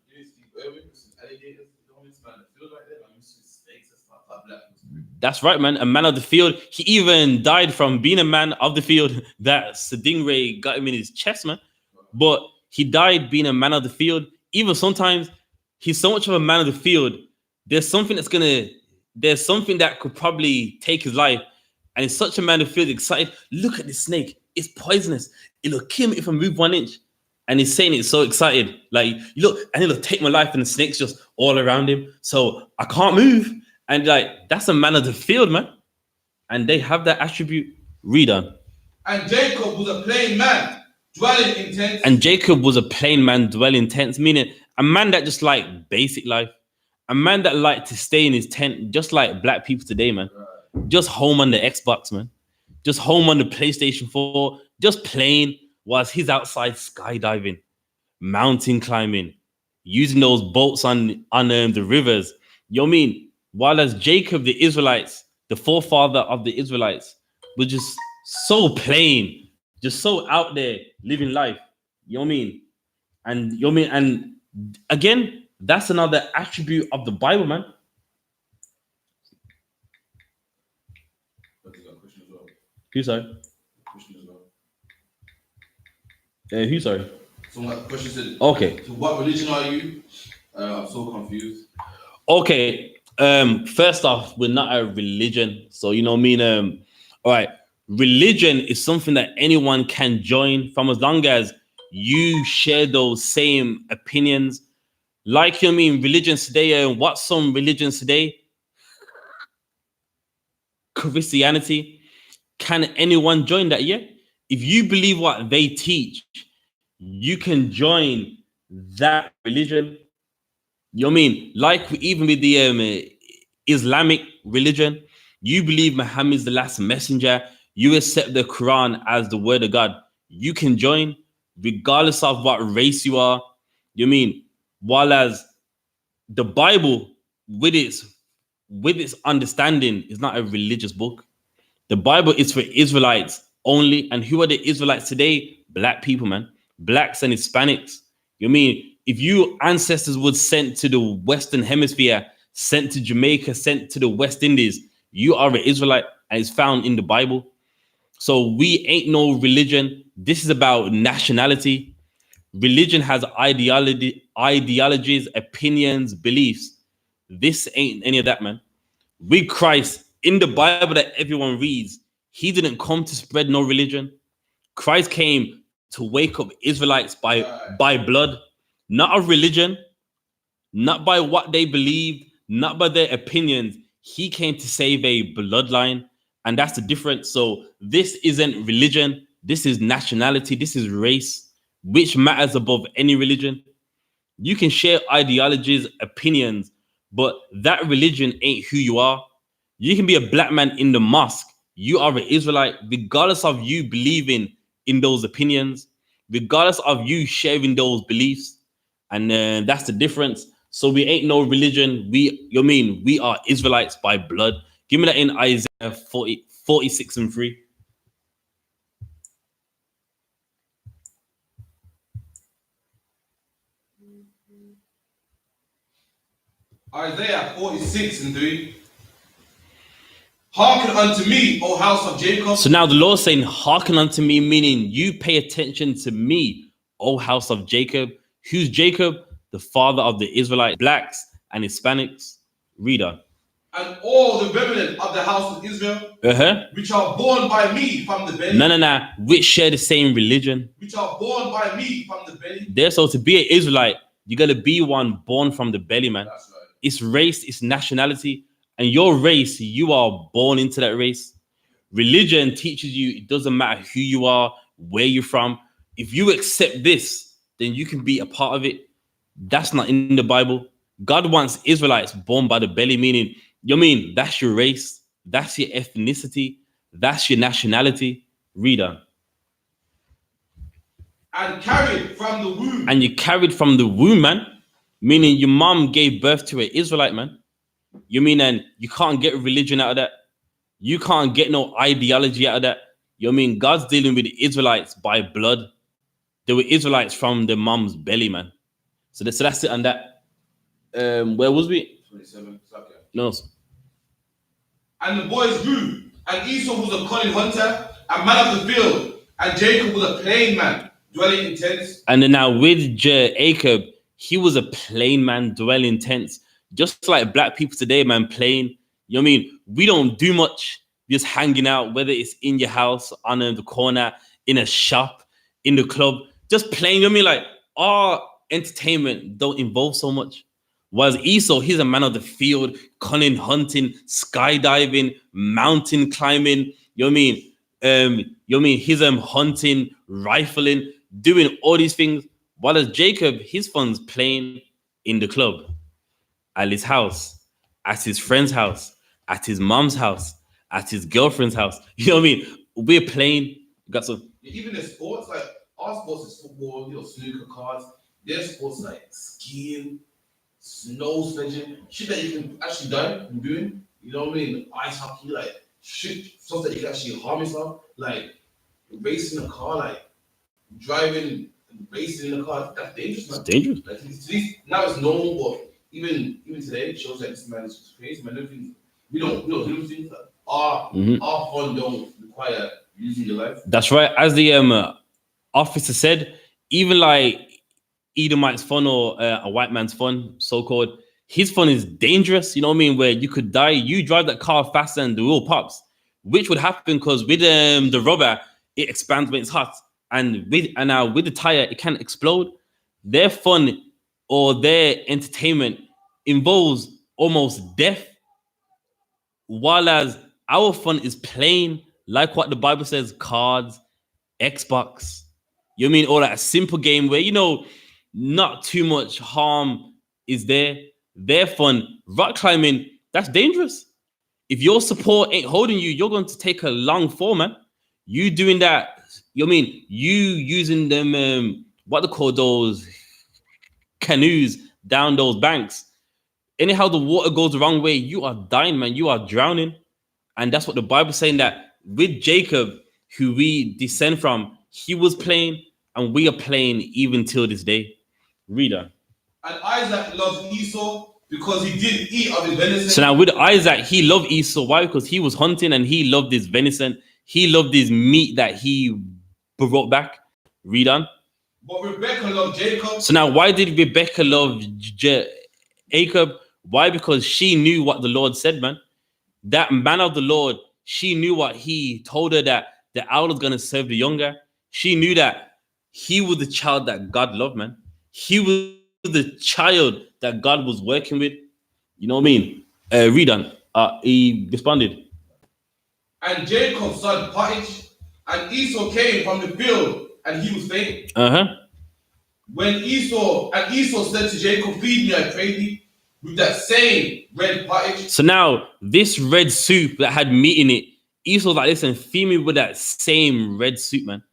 That's right, man. A man of the field. He even died from being a man of the field. That Stingray got him in his chest, man. But he died being a man of the field. Even sometimes he's so much of a man of the field. There's something that could probably take his life. And he's such a man of the field, excited. Look at this snake. It's poisonous. It'll kill me if I move 1 inch. And he's saying it so excited. Like, look, and it'll take my life. And the snake's just all around him. So I can't move. And like, that's a man of the field, man. And they have that attribute. Read on. And Jacob was a plain man, dwelling in tents. And Jacob was a plain man, dwelling in tents, meaning a man that just like basic life. A man that liked to stay in his tent, just like black people today, man. Right. Just home on the Xbox, man. Just home on the PlayStation 4. Just playing whilst he's outside skydiving, mountain climbing, using those boats on the rivers. You know what I mean? While as Jacob, the Israelites, the forefather of the Israelites, was just so plain, just so out there living life. You know what I mean? And you know what I mean? And again, that's another attribute of the Bible, man. Who sorry? Who sorry? So my question said, okay. So what religion are you? I'm so confused. Okay. First off, we're not a religion, so you know what I mean. All right, religion is something that anyone can join from as long as you share those same opinions. Like you know what I mean, religions today. What's some religions today? Christianity. Can anyone join that? Yeah. If you believe what they teach, you can join that religion. You know what I mean? Like even with the Islamic religion, you believe Muhammad is the last messenger, you accept the Quran as the word of God, you can join regardless of what race you are. You know what I mean? While as the Bible, with its understanding, is not a religious book. The Bible is for Israelites only. And who are the Israelites today? Black people, man. Blacks and Hispanics. You know what I mean? If you ancestors were sent to the Western Hemisphere, sent to Jamaica, sent to the West Indies, you are an Israelite, and it's found in the Bible. So we ain't no religion. This is about nationality. Religion has ideologies, opinions, beliefs. This ain't any of that, man. With Christ, in the Bible that everyone reads, he didn't come to spread no religion. Christ came to wake up Israelites by blood. Not of religion, not by what they believed, not by their opinions. He came to save a bloodline, and that's the difference. So this isn't religion. This is nationality. This is race, which matters above any religion. You can share ideologies, opinions, but that religion ain't who you are. You can be a black man in the mosque. You are an Israelite, regardless of you believing in those opinions, regardless of you sharing those beliefs. And that's the difference. So we ain't no religion. We are Israelites by blood. Give me that in Isaiah 46:3. Isaiah 46:3. Hearken unto me, O house of Jacob. So now the Lord saying, hearken unto me, meaning you pay attention to me, O house of Jacob. Who's Jacob? The father of the Israelite blacks and Hispanics. Read on. And all the remnant of the house of Israel, which are born by me from the belly. No. Which share the same religion. Which are born by me from the belly. There, so to be an Israelite, you got to be one born from the belly, man. That's right. It's race, it's nationality. And your race, you are born into that race. Religion teaches you it doesn't matter who you are, where you're from. If you accept this, then you can be a part of it. That's not in the Bible. God wants Israelites born by the belly, meaning, that's your race, that's your ethnicity, that's your nationality. Read on. And carried from the womb. And you carried from the womb, man. Meaning your mom gave birth to an Israelite, man. And you can't get religion out of that. You can't get no ideology out of that. God's dealing with the Israelites by blood. They were Israelites from the mom's belly, man. So that's it on that. Where was we? 27. No. And the boys grew, and Esau was a cunning hunter, a man of the field, and Jacob was a plain man, dwelling in tents. And then now with Jacob, he was a plain man, dwelling in tents. Just like black people today, man, plain. We don't do much, just hanging out, whether it's in your house, on the corner, in a shop, in the club, just playing. Like our entertainment don't involve so much. Whereas Esau, he's a man of the field, cunning hunting, skydiving, mountain climbing. He's hunting, rifling, doing all these things. While as Jacob, his fun's playing in the club, at his house, at his friend's house, at his mom's house, at his girlfriend's house. We're playing. Got some. Even the sports, like our sports is football, snooker cards. Their sports like skiing, snow sledging, shit that you can actually die from doing. Ice hockey, like shit, stuff that you can actually harm yourself, like racing a car, like driving, racing in a car. That's dangerous, man. It's dangerous. Like, now it's normal, but even today, it shows that this man is just crazy, man. We don't do things like our fun don't require losing your life. That's right. As the officer said, even like Edomite's fun or a white man's fun, so-called, his fun is dangerous, where you could die. You drive that car faster and the wheel pops, which would happen because with the rubber, it expands when it's hot. And now with the tire, it can explode. Their fun or their entertainment involves almost death, while as our fun is plain, like what the Bible says, cards, Xbox. Or like a simple game where, not too much harm is there. Their fun, rock climbing, that's dangerous. If your support ain't holding you, you're going to take a long fall, man. You doing that, you using them, what they call those canoes down those banks. Anyhow, the water goes the wrong way, you are dying, man. You are drowning. And that's what the Bible's saying, that with Jacob, who we descend from, he was playing, and we are playing even till this day. Reader. And Isaac loved Esau because he did eat of his venison. So now with Isaac, he loved Esau. Why? Because he was hunting and he loved his venison. He loved his meat that he brought back. Read on. But Rebecca loved Jacob. So now why did Rebecca love Jacob? Why? Because she knew what the Lord said, man. That man of the Lord, she knew what he told her, that the owl is going to serve the younger. She knew that he was the child that God loved, man. He was the child that God was working with. You know what I mean? Read on. He responded. And Jacob sowed pottage, and Esau came from the field, and he was faint. When Esau said to Jacob, "Feed me, I pray thee, with that same red pottage." So now this red soup that had meat in it, Esau's like, listen, feed me with that same red soup, man.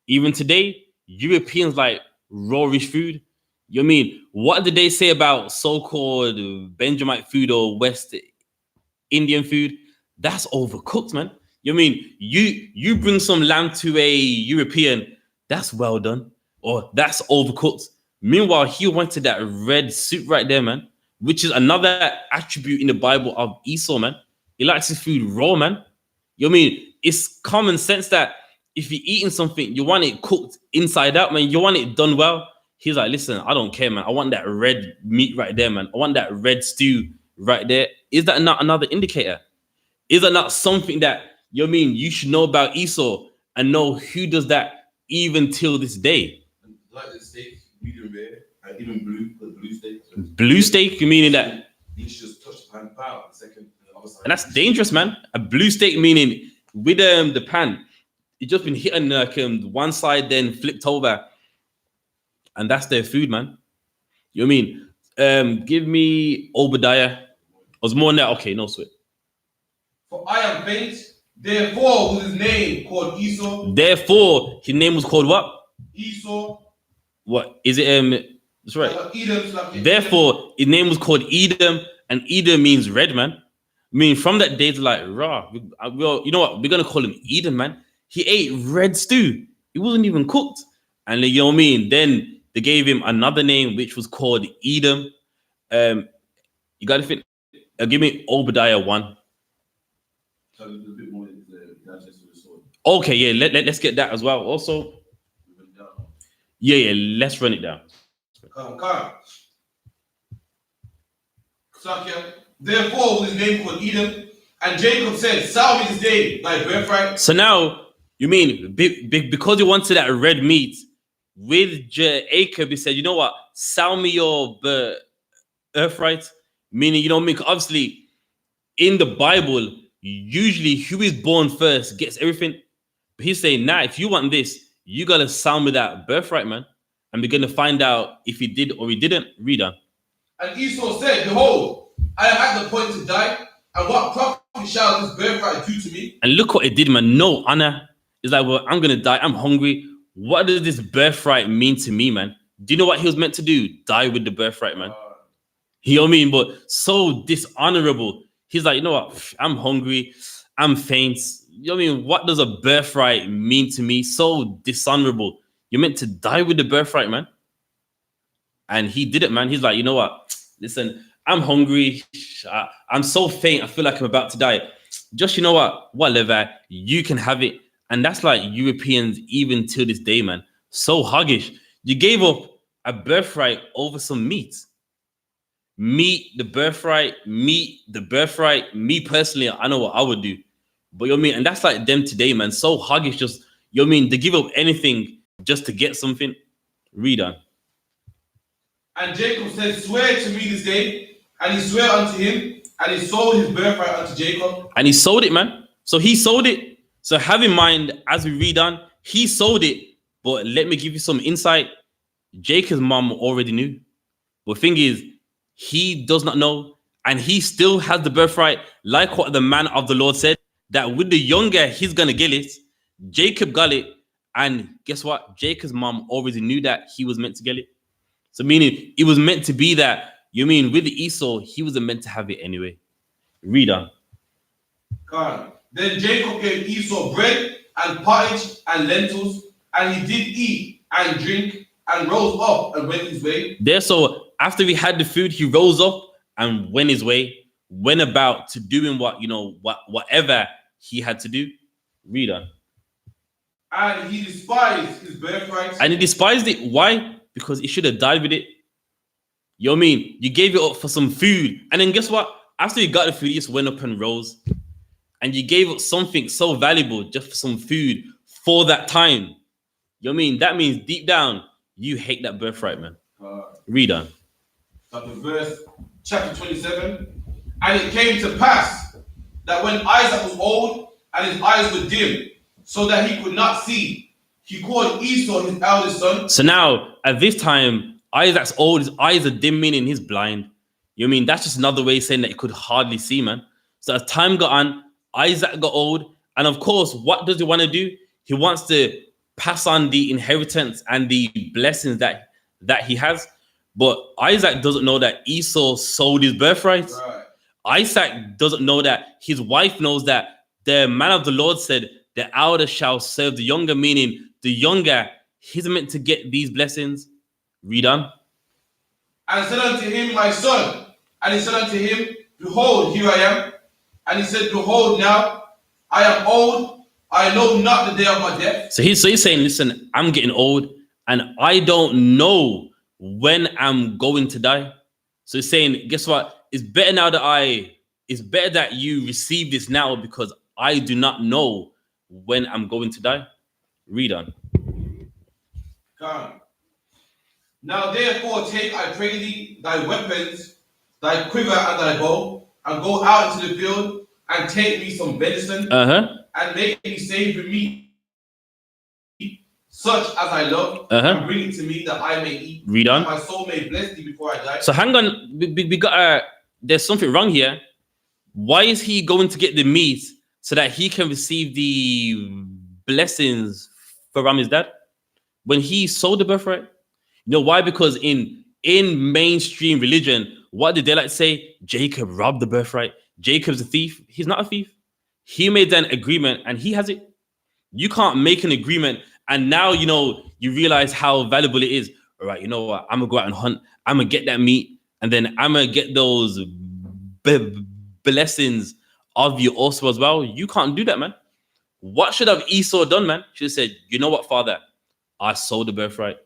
Even today, Europeans like rawish food. What did they say about so-called Benjamite food or West Indian food? That's overcooked, man. You bring some lamb to a European, that's well done, or that's overcooked. Meanwhile, he wanted that red soup right there, man, which is another attribute in the Bible of Esau, man. He likes his food raw, man. It's common sense that if you're eating something, you want it cooked inside out, man. You want it done well. He's like, listen, I don't care, man. I want that red meat right there, man. I want that red stew right there. Is that not another indicator? Is that not something that, you should know about Esau and know who does that even till this day? Like the steak, medium rare, and even blue steak. Blue steak, you meaning that? You should just touch the pan, pow, a second, and the other side. And that's dangerous, man. A blue steak meaning with the pan, it just been hitting like one side, then flipped over, and that's their food, man. You know what I mean? Give me Obadiah. I was more than that. Okay, no sweat. For I am faint, therefore was his name called Easu. Therefore, his name was called what? Easu. What is it? That's right. Therefore, his name was called Edom, and Edom means red, man. I mean, from that day, it's like, rah, well, you know what? We're gonna call him Edom, man. He ate red stew. It wasn't even cooked. And you know what I mean? Then they gave him another name, which was called Edom. You gotta think. Give me Obadiah 1. So a bit more okay, yeah, let's get that as well. Also, yeah, let's run it down. Come. Therefore was his name called Edom, and Jacob said, "Sell me this day thy birthright." So now, you mean because he wanted that red meat, with Jacob, he said, you know what, sell me your birthright. Meaning, you know what I mean? Obviously, in the Bible, usually who is born first gets everything. But he's saying, nah, if you want this, you gotta sell me that birthright, man. And we're gonna find out if he did or he didn't. Read on. And Esau said, "Behold, I am at the point to die, and what profit shall this birthright do to me?" And look what it did, man. No honor. It's like, well, I'm gonna die. I'm hungry. What does this birthright mean to me, man? Do you know what he was meant to do? Die with the birthright, man. You know what I mean? But so dishonorable. He's like, you know what? I'm hungry. I'm faint. You know what I mean? What does a birthright mean to me? So dishonorable. You're meant to die with the birthright, man. And he did it, man. He's like, you know what? Listen, I'm hungry. I'm so faint. I feel like I'm about to die. Just, you know what? Whatever. You can have it. And that's like Europeans even till this day, man. So huggish. You gave up a birthright over some meat. Meat, the birthright, meat, the birthright. Me personally, I know what I would do. But you know what I mean? And that's like them today, man. So huggish, just, you know what I mean? They give up anything just to get something. Read on. And Jacob said, "Swear to me this day." And he swore unto him, and he sold his birthright unto Jacob. And he sold it, man. So he sold it. So have in mind, as we read on, he sold it. But let me give you some insight. Jacob's mom already knew. But the thing is, he does not know. And he still has the birthright, like what the man of the Lord said, that with the younger, he's going to get it. Jacob got it. And guess what? Jacob's mom already knew that he was meant to get it. So meaning, it was meant to be that, you mean, with Esau, he wasn't meant to have it anyway. Read on. God. Then Jacob gave Esau bread and pottage and lentils, and he did eat and drink and rose up and went his way. There, so after he had the food, he rose up and went his way, went about to doing whatever he had to do. Read on. And he despised his birthright. And he despised it. Why? Because he should have died with it. You know what I mean? You gave it up for some food. And then guess what? After you got the food, you just went up and rose. And you gave up something so valuable just for some food for that time. You know what I mean? That means deep down, you hate that birthright, man. Read on. Chapter 27. And it came to pass that when Isaac was old and his eyes were dim, so that he could not see, he called Esau his eldest son. So now, at this time, Isaac's old, his eyes are dim, meaning he's blind. You know what I mean? That's just another way of saying that he could hardly see, man. So as time got on, Isaac got old. And of course, what does he want to do? He wants to pass on the inheritance and the blessings that he has. But Isaac doesn't know that Esau sold his birthright. Right. Isaac doesn't know that. His wife knows that the man of the Lord said, the elder shall serve the younger, meaning the younger, he's meant to get these blessings. Read on. And said unto him, my son. And he said unto him, behold, here I am. And he said, behold, now I am old. I know not the day of my death. So he's saying, listen, I'm getting old and I don't know when I'm going to die. So he's saying, guess what? It's better that you receive this now because I do not know when I'm going to die. Read on. Come. Now therefore take, I pray thee, thy weapons, thy quiver and thy bow, and go out into the field and take me some venison, and make me savor meat, such as I love, and bring it to me that I may eat. Read on. And my soul may bless thee before I die. So hang on, we got there's something wrong here. Why is he going to get the meat so that he can receive the blessings from his dad when he sold the birthright? You know why? Because in mainstream religion, what did they like to say? Jacob robbed the birthright. Jacob's a thief. He's not a thief. He made an agreement and he has it. You can't make an agreement and now you realize how valuable it is. All right, you know what? I'm gonna go out and hunt. I'm gonna get that meat, and then I'm gonna get those blessings of you also as well. You can't do that, man. What should have Esau done, man? Should have said, you know what, father? I sold the birthright.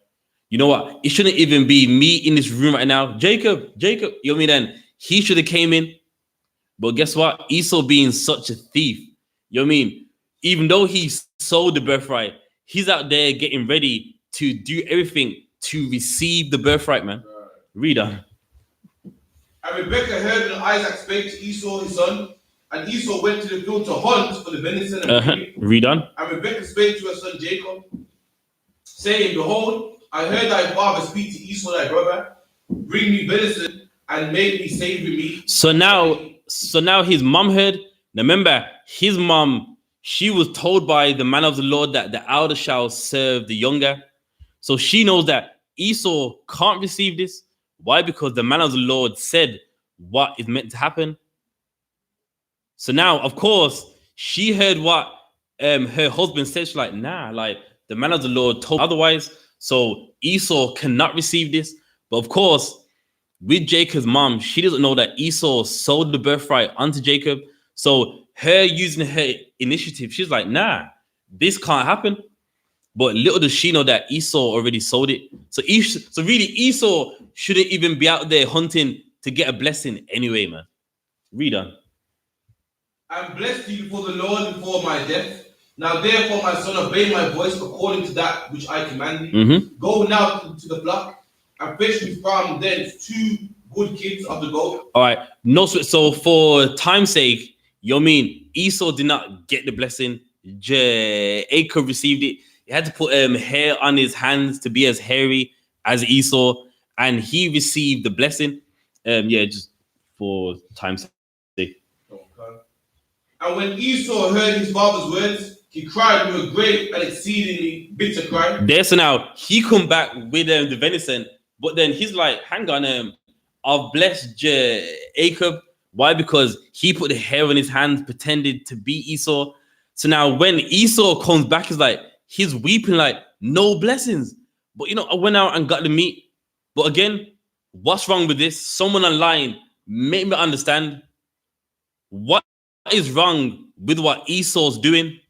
You know what? It shouldn't even be me in this room right now. Jacob. You know what I mean? Then he should have came in. But guess what? Esau being such a thief, you know what I mean? Even though he sold the birthright, he's out there getting ready to do everything to receive the birthright, man. Read on. And Rebekah heard when Isaac spake to Esau his son, and Esau went to the field to hunt for the venison and read on. And Rebekah spake to her son Jacob, saying, behold, I heard thy father speak to Esau thy brother, bring me venison and make me savor meat. So now his mom heard. Now remember, his mom, she was told by the man of the Lord that the elder shall serve the younger. So she knows that Esau can't receive this. Why? Because the man of the Lord said what is meant to happen. So now, of course, she heard what her husband said. She's like, nah, like the man of the Lord told otherwise. So Esau cannot receive this. But of course, with Jacob's mom, she doesn't know that Esau sold the birthright onto Jacob. So her using her initiative, she's like, nah, this can't happen. But little does she know that Esau already sold it. So really, Esau shouldn't even be out there hunting to get a blessing anyway, man. Read on. And bless thee before the Lord before my death. Now therefore, my son, obey my voice according to that which I command thee. Go now to the flock and fetch me from thence 2 good kids of the goat. All right. No, so for time's sake, you know what I mean? Esau did not get the blessing. Jacob received it. He had to put hair on his hands to be as hairy as Esau, and he received the blessing. Just for time's sake. Okay. And when Esau heard his father's words, he cried with a great and exceedingly bitter cry. There, so now he come back with the venison, but then he's like, hang on, I've blessed Jacob. Why? Because he put the hair on his hands, pretended to be Esau. So now when Esau comes back, he's weeping like, no blessings. But I went out and got the meat. But again, what's wrong with this? Someone online, make me understand what is wrong with what Esau's doing.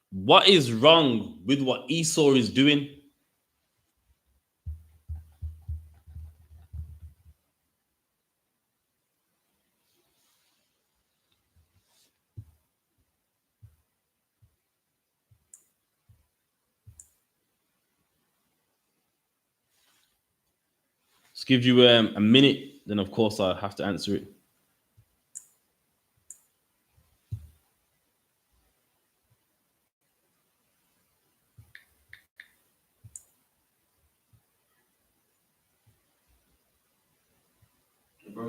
What is wrong with what Esau is doing? Let's give you a minute, then of course I have to answer it.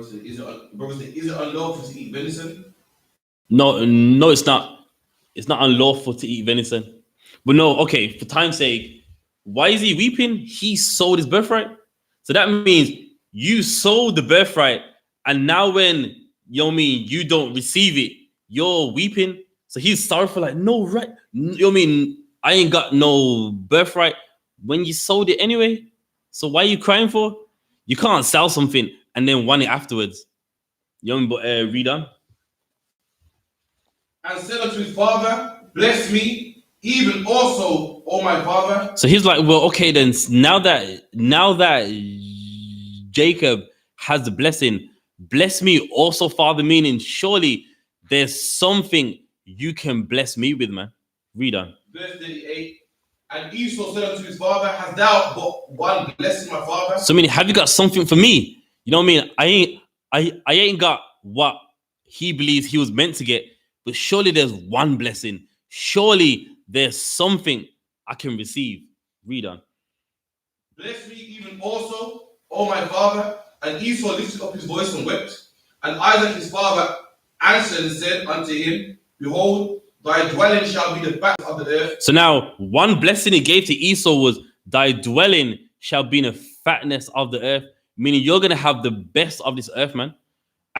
Is it unlawful to eat venison? No, it's not. It's not unlawful to eat venison. But no, okay, for time's sake, why is he weeping? He sold his birthright. So that means you sold the birthright, and now when you don't receive it, you're weeping. So he's sorrowful, like, no, right? I ain't got no birthright when you sold it anyway. So why are you crying for? You can't sell something and then want it afterwards. But read on. And said unto his father, bless me, even also, O my father. So he's like, well, okay, then now that Jacob has the blessing, bless me also, father, meaning surely there's something you can bless me with, man. Read on. Verse 38. And Esau said unto his father, hast thou but one blessing, my father? So meaning, have you got something for me? You know what I mean? I ain't got what he believes he was meant to get, but surely there's one blessing. Surely there's something I can receive. Read on. Bless me even also, O my father. And Esau lifted up his voice and wept. And Isaac his father answered and said unto him, behold, thy dwelling shall be the fat of the earth. So now, one blessing he gave to Esau was, thy dwelling shall be in the fatness of the earth, meaning you're going to have the best of this earth, man.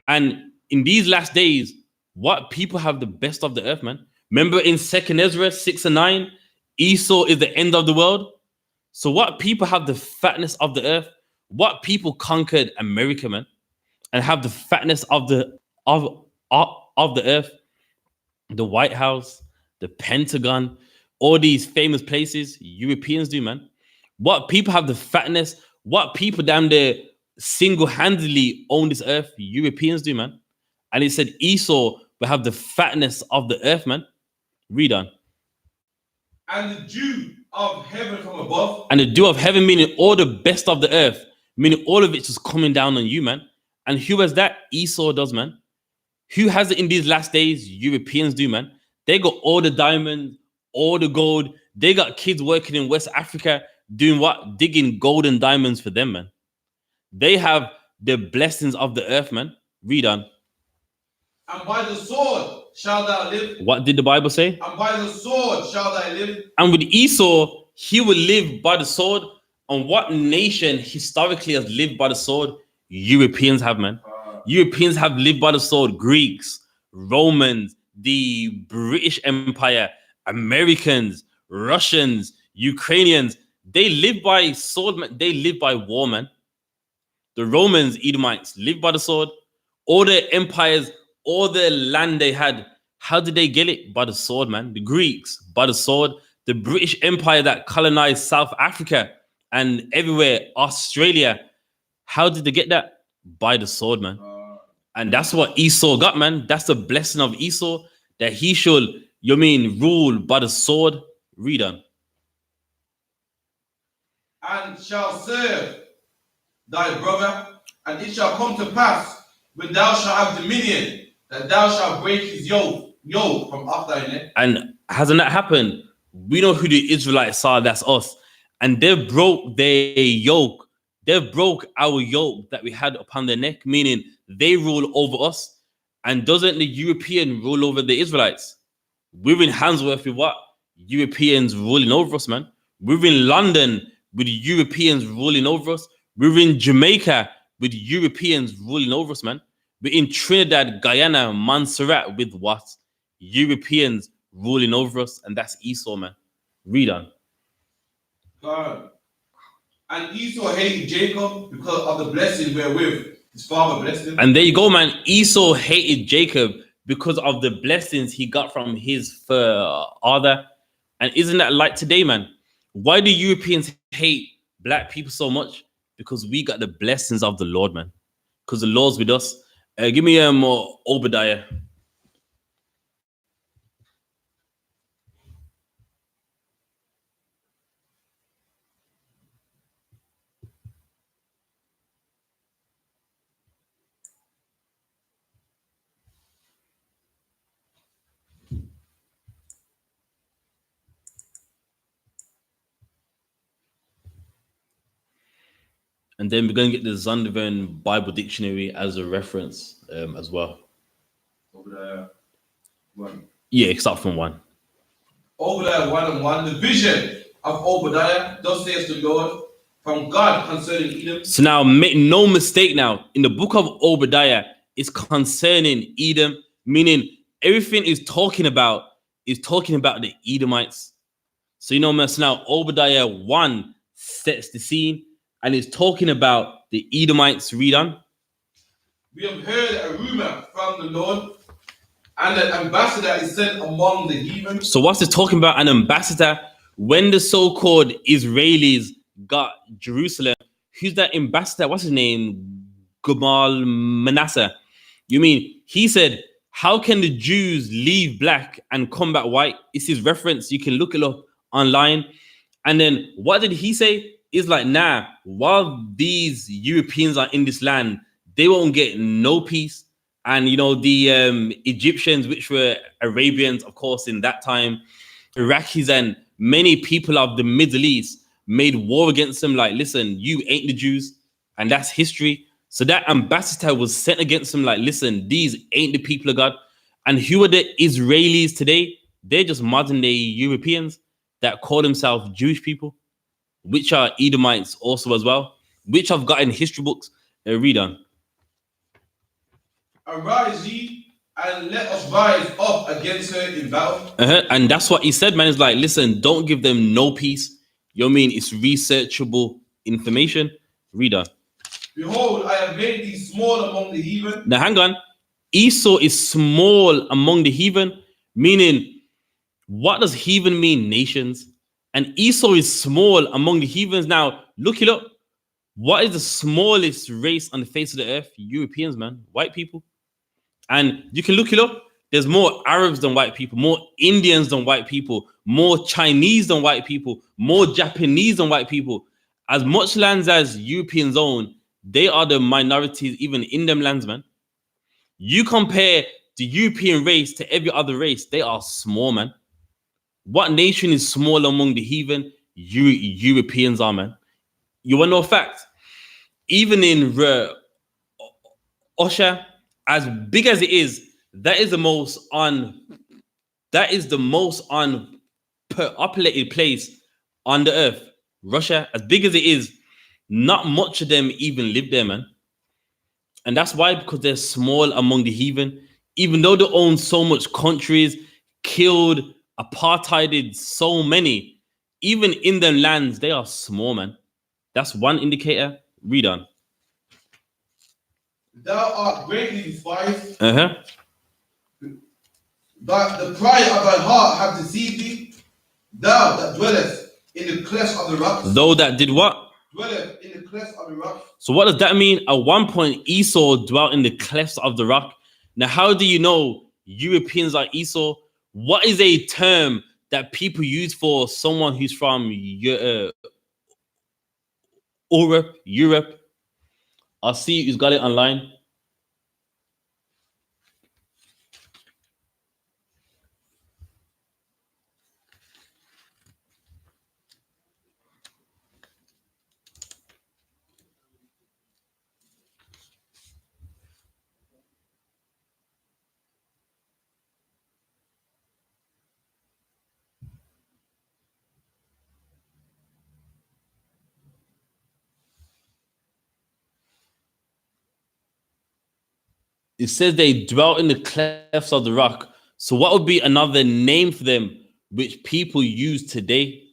And in these last days, what people have the best of the earth, man. Remember in 2nd Ezra 6 and 9, Esau is the end of the world. So what people have the fatness of the earth, what people conquered America, man, and have the fatness of the earth, the White House, the Pentagon, all these famous places, Europeans do, man. What people have the fatness, what people down there single-handedly own this earth, Europeans do, man. And it said Esau will have the fatness of the earth, man. Read on. And the dew of heaven from above. And the dew of heaven, meaning all the best of the earth, meaning all of it's just coming down on you, man. And who has that? Esau does, man. Who has it in these last days? Europeans do, man. They got all the diamonds, all the gold. They got kids working in West Africa doing what? Digging gold and diamonds for them, man. They have the blessings of the earth, man. Read on. And by the sword shall thou live. What did the Bible say? And by the sword shall thou live. And with Esau, he will live by the sword. And what nation historically has lived by the sword? Europeans have, man. Europeans have lived by the sword. Greeks, Romans, the British Empire, Americans, Russians, Ukrainians. They live by sword, man. They live by war, man. The Romans, Edomites, live by the sword. All their empires, all their land they had, how did they get it? By the sword, man. The Greeks, by the sword. The British Empire that colonized South Africa and everywhere, Australia, how did they get that? By the sword, man. And that's what Esau got, man. That's the blessing of Esau, that he should, rule by the sword. Read on. And shall serve thy brother, and it shall come to pass, when thou shalt have dominion, that thou shalt break his yoke from off thy neck. And hasn't that happened? We know who the Israelites are, that's us. And they broke their yoke. They broke our yoke that we had upon their neck, meaning they rule over us. And doesn't the European rule over the Israelites? We're in Handsworth with what? Europeans ruling over us, man. We're in London with Europeans ruling over us. We're in Jamaica with Europeans ruling over us, man. We're in Trinidad, Guyana, Montserrat with what? Europeans ruling over us. And that's Esau, man. Read on. God. And Esau hated Jacob because of the blessing wherewith his father blessed him. And there you go, man. Esau hated Jacob because of the blessings he got from his father. And isn't that like today, man? Why do Europeans hate black people so much? Because we got the blessings of the Lord, man. Because the Lord's with us. Give me Obadiah. And then we're going to get the Zondervan Bible Dictionary as a reference as well. Obadiah 1. Yeah, start from 1. Obadiah 1 and 1. The vision of Obadiah, thus says the Lord, from God concerning Edom. So now, make no mistake now, in the book of Obadiah, it's concerning Edom, meaning everything is talking about the Edomites. So so now Obadiah 1 sets the scene, and it's talking about the Edomites. Read on. We have heard a rumor from the Lord, and an ambassador is sent among the heathen. So what's it talking about? An ambassador? When the so-called Israelis got Jerusalem, who's that ambassador? What's his name? Gamal Manasseh. He said, how can the Jews leave black and come back white? It's his reference. You can look it up online. And then what did he say? Is like, nah, while these Europeans are in this land, they won't get no peace. And the Egyptians, which were Arabians, of course, in that time, Iraqis, and many people of the Middle East made war against them. Like, listen, you ain't the Jews, and that's history. So that ambassador was sent against them. Like, listen, these ain't the people of God. And who are the Israelis today? They're just modern day Europeans that call themselves Jewish people, which are Edomites also as well, which I've got in history books. Read on. Arise ye, and let us rise up against her in battle. And that's what he said, man. It's like, listen, don't give them no peace. You know what I mean? It's researchable information. Read on. Behold, I have made thee small among the heathen. Now, hang on. Esau is small among the heathen, meaning, what does heathen mean? Nations. And Esau is small among the heathens. Now, look it up. What is the smallest race on the face of the earth? Europeans, man. White people. And you can look it up. There's more Arabs than white people, more Indians than white people, more Chinese than white people, more Japanese than white people. As much lands as Europeans own, they are the minorities even in them lands, man. You compare the European race to every other race, they are small, man. What nation is small among the heathen? Europeans are, man. You want to know a fact? Even in Russia, as big as it is, that is the most unpopulated place on the earth. Russia, as big as it is, not much of them even live there, man. And that's why, because they're small among the heathen, even though they own so much countries, killed, apartheided so many, even in them lands, they are small, man. That's one indicator. Read on. Thou art greatly despised. But the pride of thy heart hath deceived thee. Thou that dwellest in the clefts of the rocks. Though that did what? Dwelleth in the clefts of the rock. So what does that mean? At one point, Esau dwelt in the clefts of the rock. Now, how do you know Europeans are Esau? What is a term that people use for someone who's from Europe? I'll see who's got it online. It says they dwelt in the clefts of the rock. So what would be another name for them which people use today?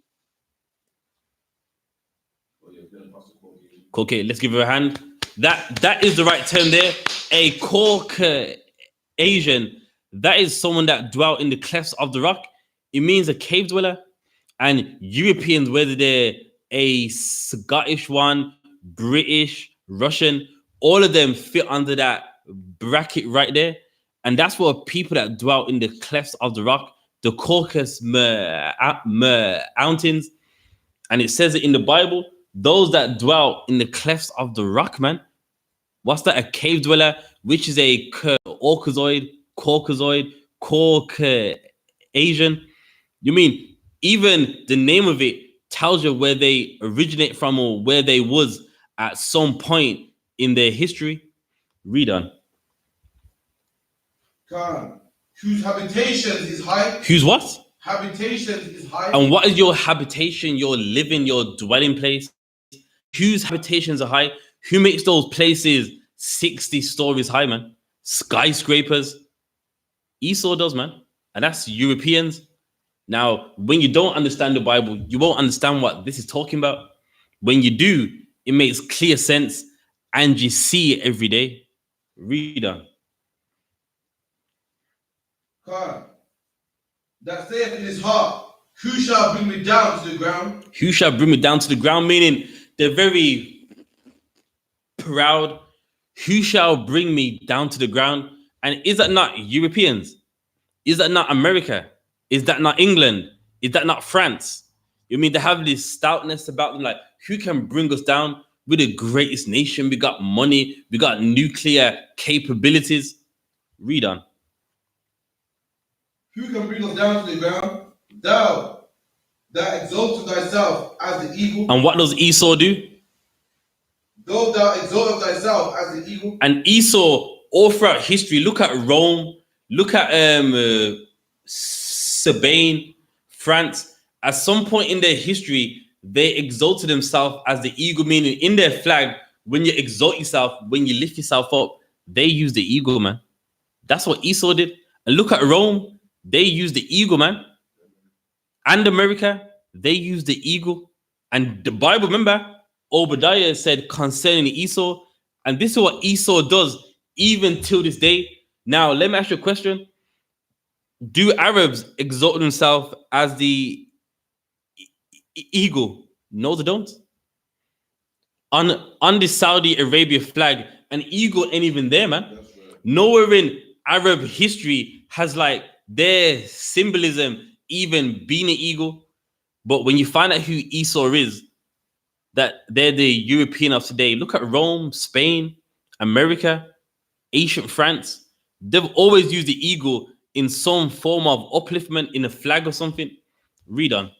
Okay, let's give her a hand. That is the right term there. A Caucasian. That is someone that dwelt in the clefts of the rock. It means a cave dweller. And Europeans, whether they're a Scottish one, British, Russian, all of them fit under that bracket right there. And that's what people that dwell in the clefts of the rock, the Caucasus Mountains. And it says it in the Bible, those that dwell in the clefts of the rock, man. What's that? A cave dweller, which is a Caucasoid, Asian. You mean even the name of it tells you where they originate from or where they was at some point in their history. Read on. God, whose habitations is high. Whose what? Habitations is high. And what is your habitation, your living, your dwelling place? Whose habitations are high? Who makes those places 60 stories high, man? Skyscrapers. Esau does, man. And that's Europeans. Now, when you don't understand the Bible, you won't understand what this is talking about. When you do, it makes clear sense and you see it every day. Read on. God, that saith in his heart, who shall bring me down to the ground? Who shall bring me down to the ground? Meaning they're very proud. Who shall bring me down to the ground? And is that not Europeans? Is that not America? Is that not England? Is that not France? You mean they have this stoutness about them, like who can bring us down? We're the greatest nation. We got money. We got nuclear capabilities. Read on. Who can bring us down to the ground? Thou that exaltest thyself as the eagle. And what does Esau do? Though thou exaltest thyself as the eagle. And Esau, all throughout history, look at Rome, look at Spain, France. At some point in their history, they exalted themselves as the eagle, meaning in their flag, when you exalt yourself, when you lift yourself up, they use the eagle, man. That's what Esau did. And look at Rome, they used the eagle, man. And America, they used the eagle. And the Bible, remember, Obadiah said concerning Esau, and this is what Esau does even till this day. Now, let me ask you a question. Do Arabs exalt themselves as the eagle? No, they don't. On the Saudi Arabia flag, an eagle ain't even there, man. Right. Nowhere in Arab history has like their symbolism even been an eagle. But when you find out who Esau is, that they're the European of today. Look at Rome, Spain, America, ancient France. They've always used the eagle in some form of upliftment in a flag or something. Read on.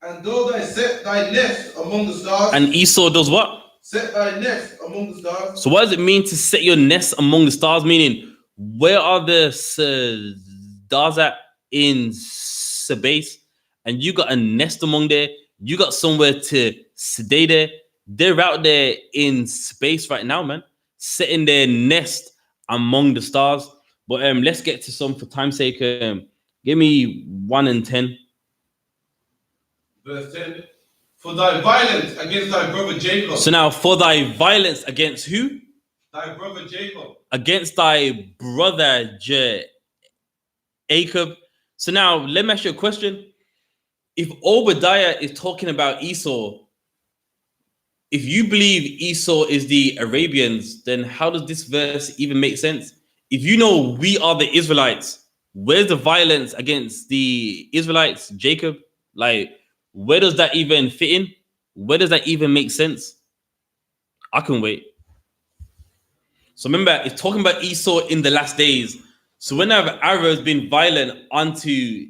And though thou set thy nest among the stars. And Esau does what? Set thy nest among the stars. So what does it mean to set your nest among the stars? Meaning, where are the stars at in space? And you got a nest among there. You got somewhere to stay there. They're out there in space right now, man, setting their nest among the stars. But let's get to some for time's sake. Give me 1 and 10. Verse 10. For thy violence against thy brother Jacob. So now, for thy violence against who? Thy brother Jacob. Against thy brother Jacob. So now, let me ask you a question. If Obadiah is talking about Esau, if you believe Esau is the Arabians, then how does this verse even make sense? If you know we are the Israelites, where's the violence against the Israelites, Jacob? Like, where does that even fit in? Where does that even make sense? I can wait. So remember, it's talking about Esau in the last days. So whenever Arabs been violent onto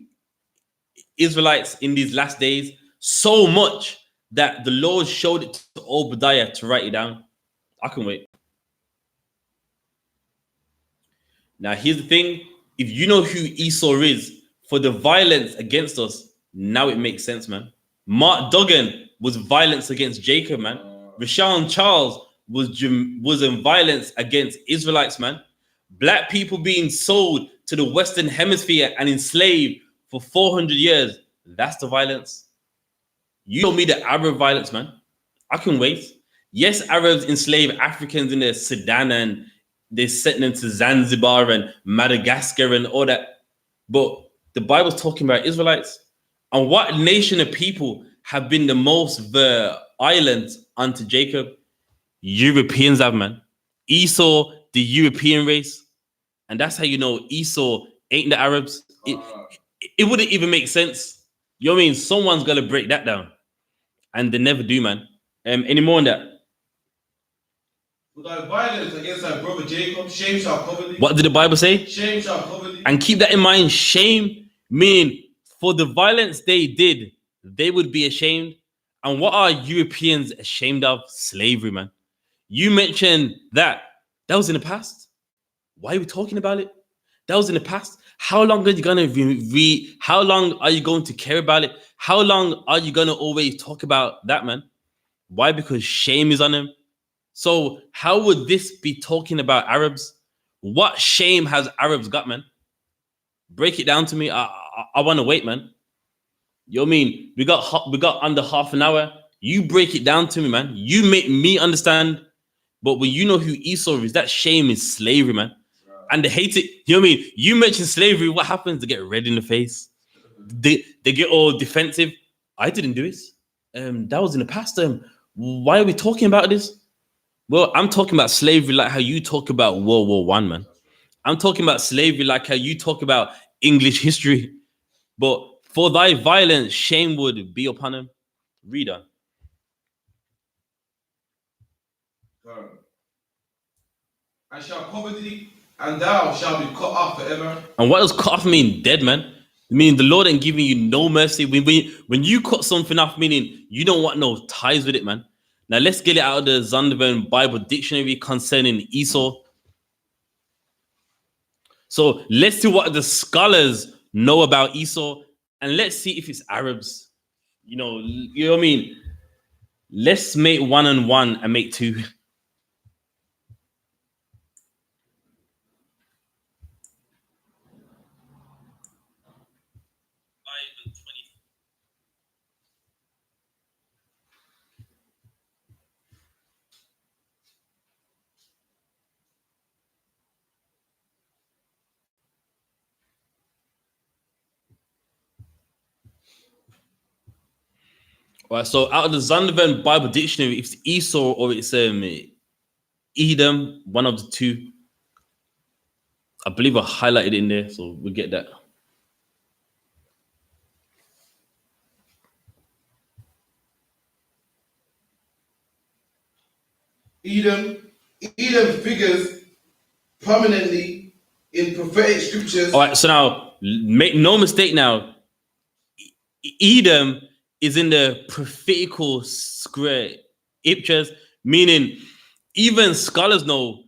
Israelites in these last days, so much that the Lord showed it to Obadiah to write it down. I can wait. Now, here's the thing. If you know who Esau is, for the violence against us, now it makes sense, man. Mark Duggan was violence against Jacob, man. Rashawn Charles was in violence against Israelites, man. Black people being sold to the Western Hemisphere and enslaved for 400 years. That's the violence. You know me, the Arab violence, man. I can wait. Yes, Arabs enslave Africans in the Sudan and they sent them to Zanzibar and Madagascar and all that. But the Bible's talking about Israelites. And what nation of people have been the most violent unto Jacob? Europeans have, man. Esau, the European race. And that's how you know Esau ain't the Arabs. It wouldn't even make sense. You know what I mean? Someone's got to break that down. And they never do, man. Any more on that? For thy violence against thy brother Jacob, shame shall cover thee. What did the Bible say? Shame shall cover thee. And keep that in mind. Shame, meaning for the violence they did, they would be ashamed. And what are Europeans ashamed of? Slavery, man. You mentioned that. That was in the past. Why are we talking about it? That was in the past. How long are you gonna how long are you going to care about it? How long are you gonna always talk about that, man? Why? Because shame is on them. So how would this be talking about Arabs? What shame has Arabs got, man? Break it down to me. I want to wait, man. You know what I mean? We got under half an hour. You break it down to me, man. You make me understand. But when you know who Esau is, that shame is slavery, man. And they hate it. You know what I mean? You mention slavery, what happens? They get red in the face. They get all defensive. I didn't do this. That was in the past. Why are we talking about this? Well, I'm talking about slavery like how you talk about World War I, man. I'm talking about slavery like how you talk about English history. but for thy violence, shame would be upon him. Read on. I shall cover thee, and thou shalt be cut off forever. And what does cut off mean? Dead, man. Meaning the Lord ain't giving you no mercy. When you cut something off, meaning you don't want no ties with it, man. Now let's get it out of the Zondervan Bible Dictionary concerning Esau. So let's see what the scholars know about Esau, and let's see if it's Arabs. You know what I mean? Let's make 1 and 1 and make 2. Right, so out of the Zondervan Bible Dictionary, if it's Esau or it's Edom, one of the two. I believe I highlighted in there, so we'll get that. Edom figures prominently in prophetic scriptures. All right, so now make no mistake now. Edom is in the prophetical scriptures, meaning even scholars know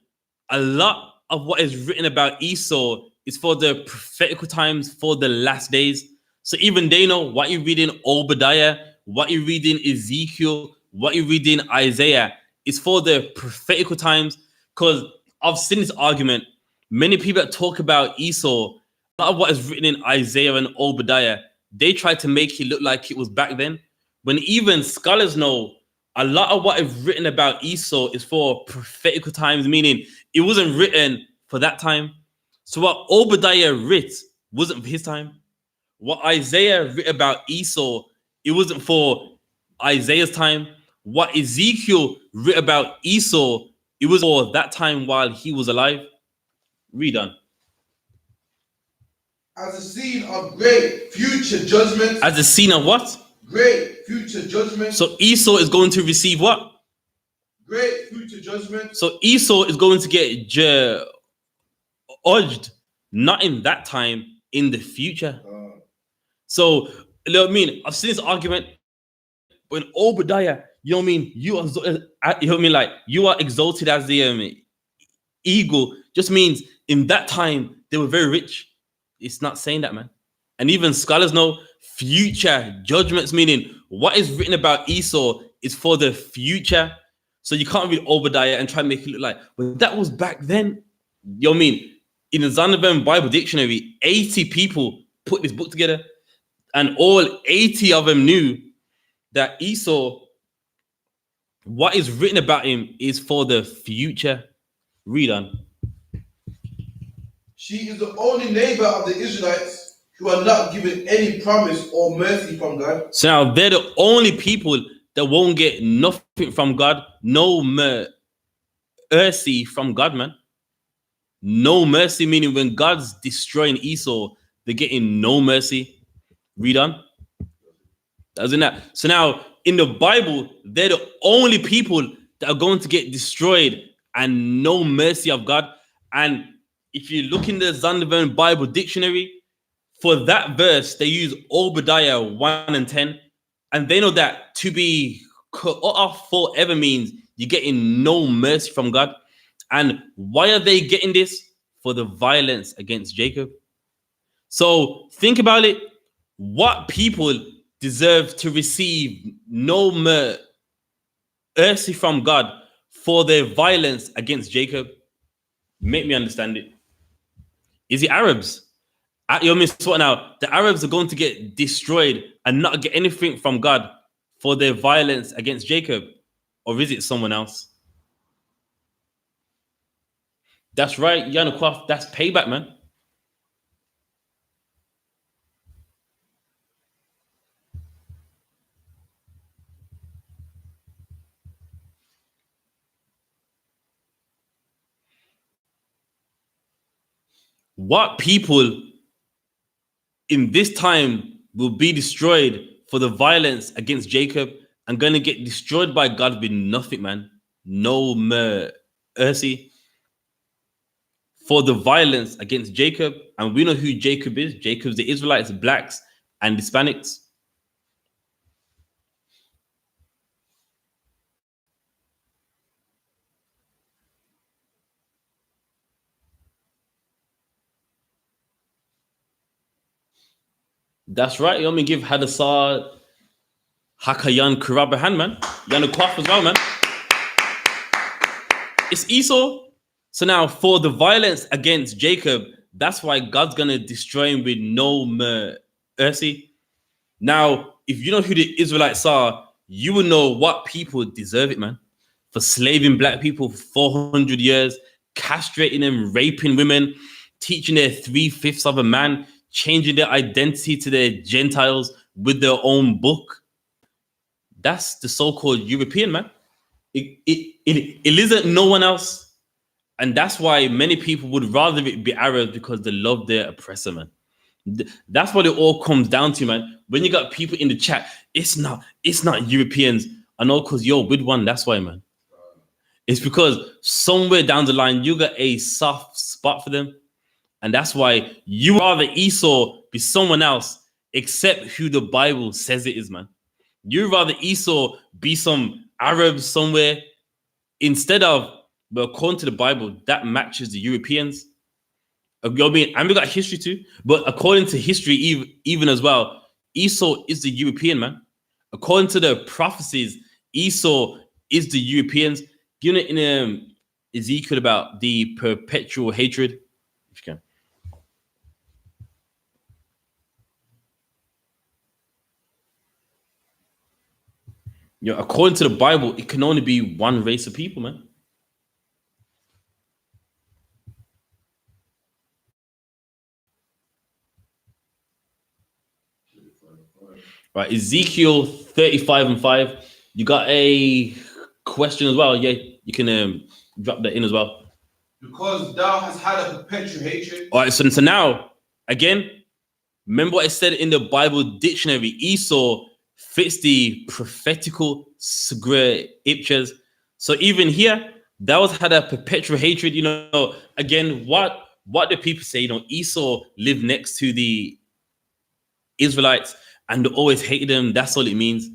a lot of what is written about Esau is for the prophetical times, for the last days. So even they know what you read in Obadiah, what you read in Ezekiel, what you read in Isaiah is for the prophetical times. Because I've seen this argument. Many people that talk about Esau, a lot of what is written in Isaiah and Obadiah, they try to make it look like it was back then. When even scholars know a lot of what is written about Esau is for prophetical times, meaning it wasn't written for that time. So what Obadiah writ wasn't for his time. What Isaiah writ about Esau, it wasn't for Isaiah's time. What Ezekiel writ about Esau, it was for that time while he was alive. Read on. As a scene of great future judgment. As a scene of what? Great future judgment. So Esau is going to receive what? Great future judgment. So Esau is going to get judged, not in that time, in the future. So, you know what I mean? I've seen this argument when Obadiah, you know what I mean? You know what I mean? Like, you are exalted as the eagle, just means in that time, they were very rich. It's not saying that, man. And even scholars know future judgments, meaning what is written about Esau is for the future. So you can't read Obadiah and try and make it look like, well, that was back then. You know what I mean? In the Zondervan Bible Dictionary, 80 people put this book together, and all 80 of them knew that Esau, what is written about him is for the future. Read on. She is the only neighbor of the Israelites who are not given any promise or mercy from God. So now they're the only people that won't get nothing from God, no mercy from God, man. No mercy, meaning when God's destroying Esau, they're getting no mercy. Read on. Doesn't that? So now in the Bible, they're the only people that are going to get destroyed and no mercy of God. And if you look in the Zondervan Bible Dictionary, for that verse, they use Obadiah 1 and 10. And they know that to be cut off forever means you're getting no mercy from God. And why are they getting this? For the violence against Jacob. So think about it. What people deserve to receive no mercy from God for their violence against Jacob? Make me understand it. Is it Arabs? You know what now? The Arabs are going to get destroyed and not get anything from God for their violence against Jacob? Or is it someone else? That's right, YAHANNA, that's payback, man. What people in this time will be destroyed for the violence against Jacob and going to get destroyed by God with nothing, man. No mercy. For the violence against Jacob, and we know who Jacob is. Jacob's the Israelites, blacks, and Hispanics. That's right. You want me to give Hadassah Hakayan Karabahan, man. Yana Kwaf as well, man. It's Esau. So now for the violence against Jacob, that's why God's going to destroy him with no mercy. Now, if you know who the Israelites are, you will know what people deserve it, man. For slaving black people for 400 years, castrating them, raping women, teaching their 3/5 of a man, changing their identity to their Gentiles with their own book. That's the so-called European, man. It isn't no one else. And that's why many people would rather it be Arabs, because they love their oppressor, man. That's what it all comes down to, man. When you got people in the chat, it's not Europeans. I know, because you're with one. That's why, man. It's because somewhere down the line you got a soft spot for them, and that's why you rather Esau be someone else except who the Bible says it is, man. You rather Esau be some Arab somewhere instead of, but according to the Bible, that matches the Europeans. And we got history too, but according to history, even as well, Esau is the European, man. According to the prophecies, Esau is the Europeans. Given it in Ezekiel about the perpetual hatred, if you can. You know, according to the Bible, it can only be one race of people, man. Right, Ezekiel 35:5. You got a question as well? Yeah, you can drop that in as well. Because thou hast had a perpetual hatred. All right, so now, again, remember what I said in the Bible dictionary. Esau fits the prophetical scriptures. So even here, thou hast had a perpetual hatred. You know, again, what do people say? You know, Esau lived next to the Israelites and always hated them. That's all it means.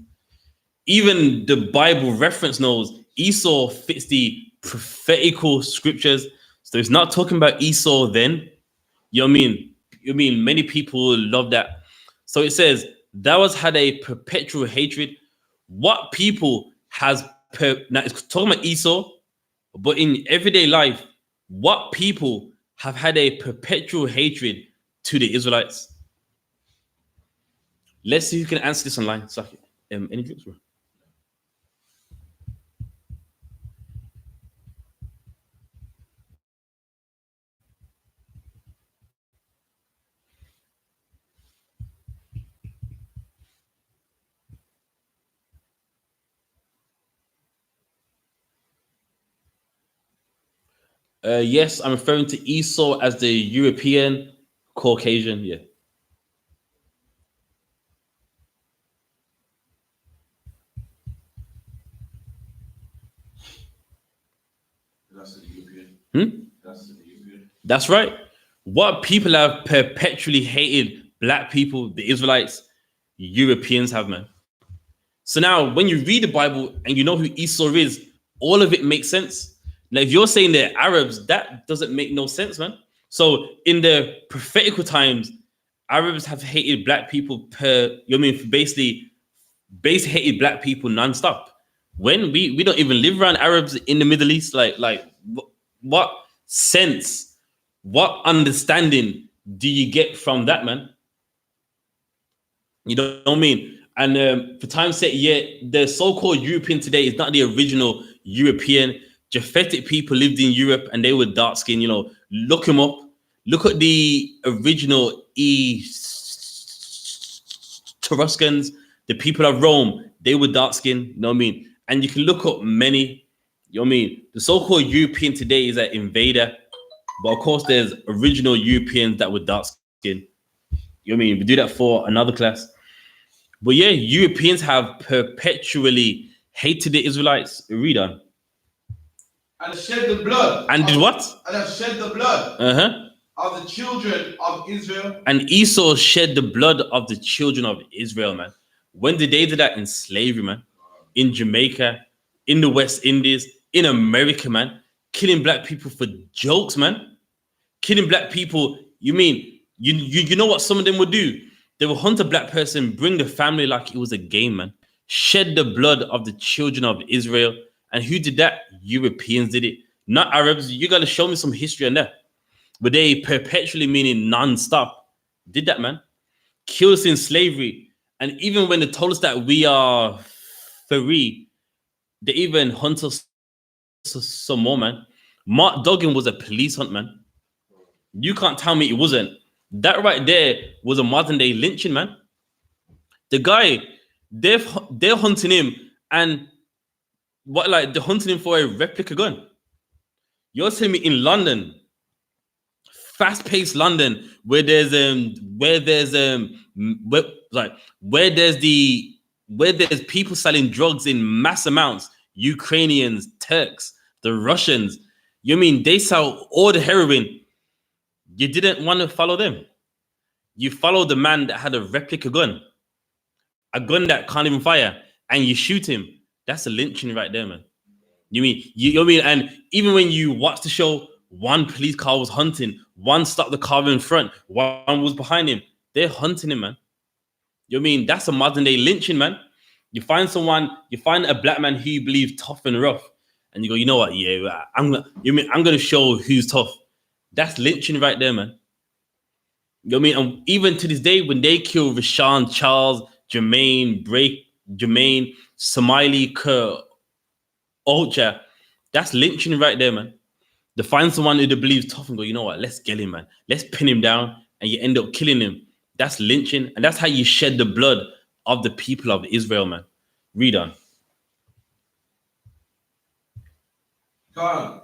Even the Bible reference knows Esau fits the prophetical scriptures. So it's not talking about Esau then. You know what I mean? You mean many people love that. So it says, thou hast had a perpetual hatred. What people has now it's talking about Esau, but in everyday life, what people have had a perpetual hatred to the Israelites? Let's see who can answer this online. Sorry. Any drinks, bro? Yes, I'm referring to Esau as the European Caucasian. Yeah. That's the European. That's the European. That's right. What people have perpetually hated black people, the Israelites, Europeans have, man. So now when you read the Bible and you know who Esau is, all of it makes sense. Now, if you're saying they're Arabs, that doesn't make no sense, man. So in the prophetical times, Arabs have hated black people basically hated black people nonstop. When we don't even live around Arabs in the Middle East, like what sense, what understanding do you get from that, man? You know what I mean? And for time's sake, yeah, the so-called European today is not the original European. Japhetic people lived in Europe and they were dark skinned. You know, look them up. Look at the original Etruscans, the people of Rome. They were dark skinned. You know what I mean? And you can look up many. You know what I mean? The so-called European today is an invader, but of course, there's original Europeans that were dark skinned. You know what I mean? We do that for another class. But yeah, Europeans have perpetually hated the Israelites. Read on. And shed the blood. And did what? And have shed the blood. Of the children of Israel. And Esau shed the blood of the children of Israel, man. When did they do that? In slavery, man. In Jamaica, in the West Indies, in America, man. Killing black people for jokes, man. Killing black people. You mean, you know what some of them would do? They will hunt a black person, bring the family like it was a game, man. Shed the blood of the children of Israel. And who did that? Europeans did it. Not Arabs. You got to show me some history on that. But they perpetually, meaning non-stop, did that, man. Killed us in slavery. And even when they told us that we are free, they even hunt us some more, man. Mark Duggan was a police hunt, man. You can't tell me it wasn't. That right there was a modern day lynching, man. The guy, they're hunting him, and what, like, they're hunting him for a replica gun. You're telling me in London, fast-paced London, where there's people selling drugs in mass amounts, Ukrainians, Turks, the Russians. You mean they sell all the heroin? You didn't want to follow them. You followed the man that had a replica gun, a gun that can't even fire, and you shoot him. That's a lynching right there, man. You mean, and even when you watch the show, one police car was hunting, one stopped the car in front, one was behind him. They're hunting him, man. You know what I mean? That's a modern day lynching, man. You find a black man who you believe tough and rough, and you go, you know what? Yeah, I'm gonna show who's tough. That's lynching right there, man. You know what I mean? And even to this day, when they kill Rashawn, Charles, Jermaine, Somali, Kerr, Ultra, that's lynching right there, man. To find someone who believes tough and go, you know what? Let's get him, man. Let's pin him down, and you end up killing him. That's lynching, and that's how you shed the blood of the people of Israel, man. Read on. God,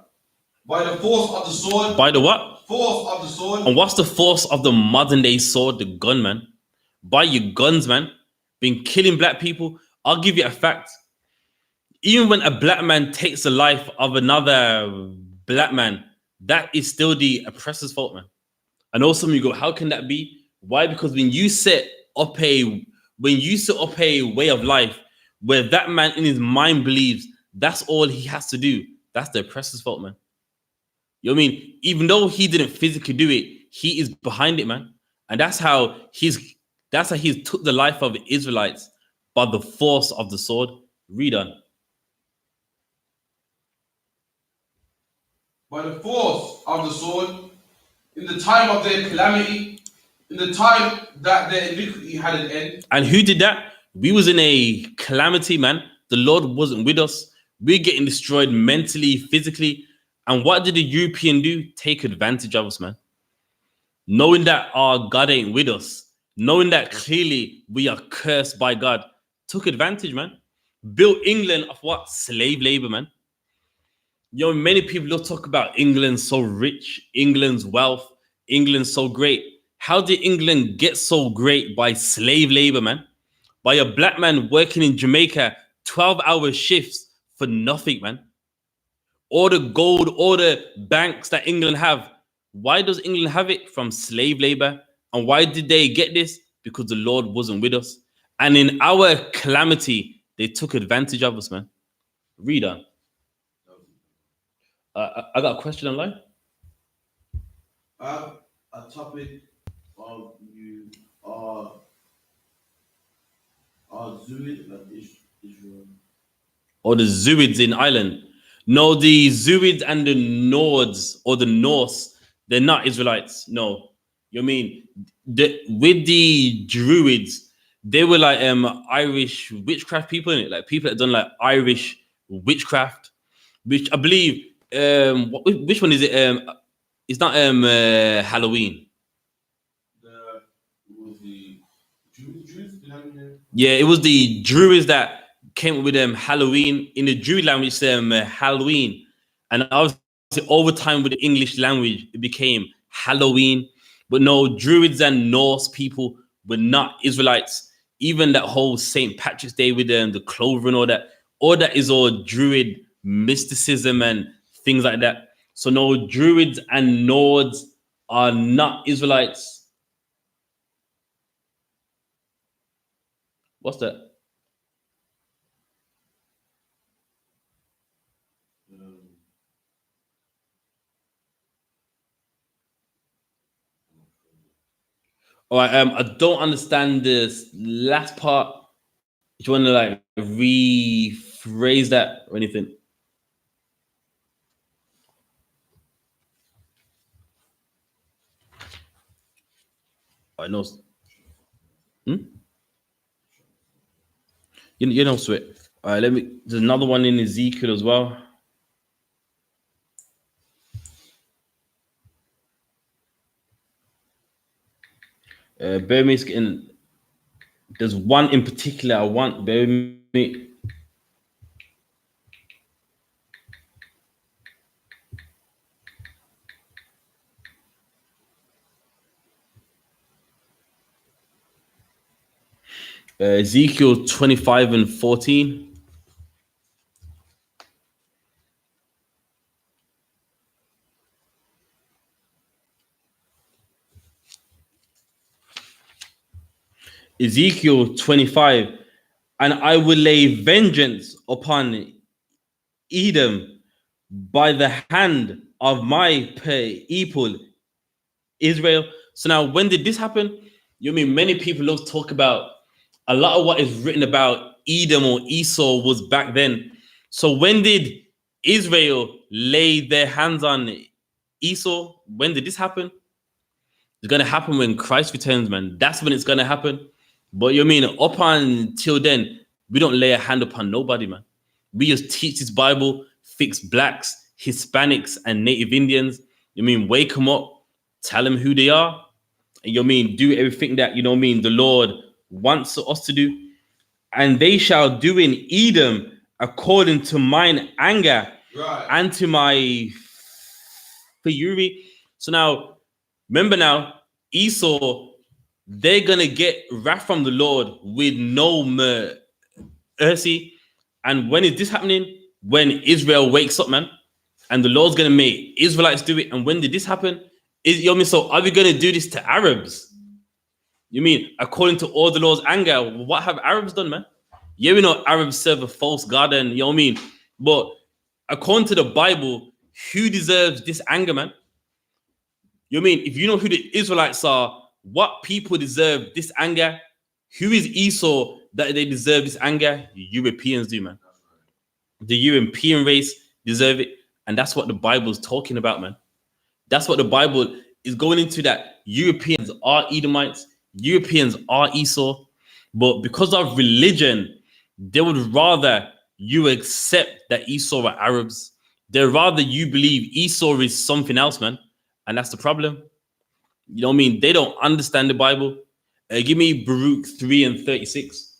by the force of the sword. By the what? Force of the sword. And what's the force of the modern day sword? The gun, man. By your guns, man. Been killing black people. I'll give you a fact. Even when a black man takes the life of another black man, that is still the oppressor's fault, man. I know some of you go, how can that be? Why? Because when you set up a way of life where that man in his mind believes that's all he has to do, that's the oppressor's fault, man. You know what I mean? Even though he didn't physically do it, he is behind it, man. And that's how he's took the life of the Israelites by the force of the sword. Read on. By the force of the sword, in the time of their calamity, in the time that their iniquity had an end. And who did that? We was in a calamity, man. The Lord wasn't with us. We're getting destroyed mentally, physically. And what did the European do? Take advantage of us, man. Knowing that our God ain't with us, knowing that clearly we are cursed by God, took advantage, man. Built England of what? Slave labor, man. You know, many people don't talk about England so rich, England's wealth, England's so great. How did England get so great? By slave labor, man. By a black man working in Jamaica, 12-hour shifts for nothing, man. All the gold, all the banks that England have. Why does England have it? From slave labor. And why did they get this? Because the Lord wasn't with us. And in our calamity, they took advantage of us, man. Read on. I got a question online. A topic of you are Zuid and Israel. Or the Zuids in Ireland. No, the Zuids and the Nords or the Norse, they're not Israelites. No. You know what I mean? With the Druids, they were like Irish witchcraft people, innit? Like people that done like Irish witchcraft, which I believe which one is it? It's not Halloween. Yeah, it was the Druids that came up with Halloween. In the Druid language, Halloween. And obviously over time with the English language, it became Halloween. But no, Druids and Norse people were not Israelites. Even that whole St. Patrick's Day with the clover and all that is all Druid mysticism and things like that. So no, Druids and Nords are not Israelites. What's that? All right, I don't understand this last part. Do you want to like rephrase that or anything? I know. You know, sweet. All right, there's another one in Ezekiel as well. Bear me, there's one in particular I want. Bear me. Ezekiel 25 and 14. Ezekiel 25, and I will lay vengeance upon Edom by the hand of my people, Israel. So now, when did this happen? You mean many people love to talk about a lot of what is written about Edom or Esau was back then. So when did Israel lay their hands on Esau? When did this happen? It's going to happen when Christ returns, man. That's when it's going to happen. But you mean up until then, we don't lay a hand upon nobody, man. We just teach this Bible, fix blacks, Hispanics, and Native Indians. You mean wake them up, tell them who they are, and you mean do everything that the Lord wants us to do. And they shall do in Edom according to mine anger and to my fury. So now, remember now, Esau, they're going to get wrath from the Lord with no mercy. And when is this happening? When Israel wakes up, man. And the Lord's going to make Israelites do it. And when did this happen? So are we going to do this to Arabs? You mean, according to all the Lord's anger, what have Arabs done, man? Yeah, we know Arabs serve a false god, and but according to the Bible, who deserves this anger, man? You mean, if you know who the Israelites are, what people deserve this anger? Who is Esau that they deserve this anger? Europeans do, man. The European race deserve it, and that's what the Bible is talking about, man. That's what the Bible is going into, that Europeans are Edomites, Europeans are Esau, but because of religion, they would rather you accept that Esau are Arabs. They'd rather you believe Esau is something else, man. And that's the problem. You know what I mean? They don't understand the Bible. Give me Baruch 3 and 36.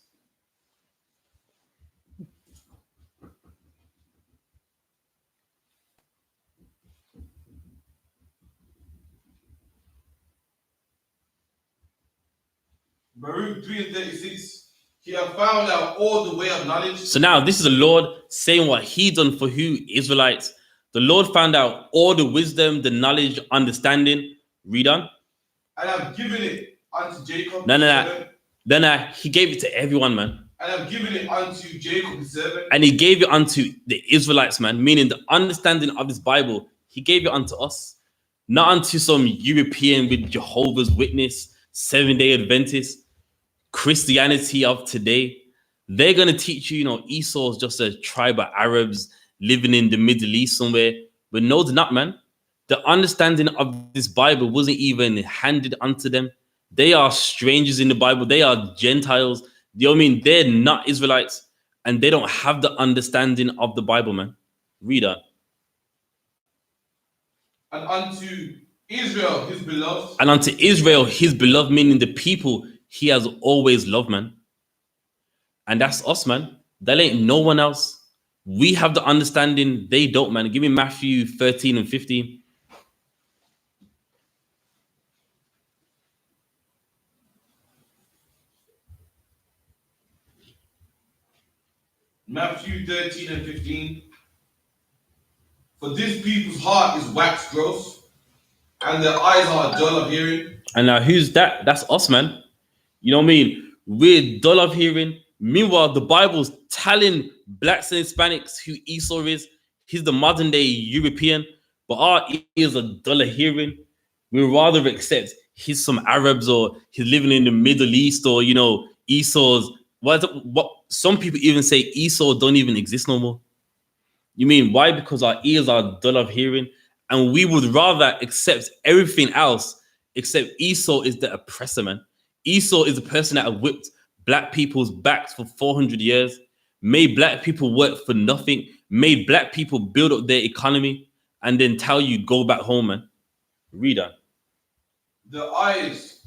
Baruch 3 and 36. He have found out all the way of knowledge. So now this is the Lord saying what he done for who? Israelites. The Lord found out all the wisdom, the knowledge, understanding. Read on. And I've given it unto Jacob. No. He gave it to everyone, man. And I've given it unto Jacob his servant. And he gave it unto the Israelites, man. Meaning the understanding of this Bible, he gave it unto us. Not unto some European with Jehovah's Witness, 7-day Adventist, Christianity of today. They're going to teach you, Esau's just a tribe of Arabs living in the Middle East somewhere. But no, they're not, man. The understanding of this Bible wasn't even handed unto them. They are strangers in the Bible. They are Gentiles. You know what I mean? They're not Israelites. And they don't have the understanding of the Bible, man. Read on. And unto Israel, his beloved. And unto Israel, his beloved, meaning the people he has always loved, man. And that's us, man. That ain't no one else. We have the understanding. They don't, man. Give me Matthew 13 and 15. Matthew 13 and 15. For this people's heart is waxed gross, and their eyes are dull of hearing. And now who's that? That's us, man. You know what I mean? We're dull of hearing. Meanwhile, the Bible's telling blacks and Hispanics who Esau is. He's the modern day European, but our ears are dull of hearing. We rather accept he's some Arabs or he's living in the Middle East, or Esau's what some people even say Esau don't even exist no more. You mean why? Because our ears are dull of hearing, and we would rather accept everything else except Esau is the oppressor, man. Esau is the person that whipped black people's backs for 400 years, made black people work for nothing, made black people build up their economy, and then tell you go back home, man. Read on. The eyes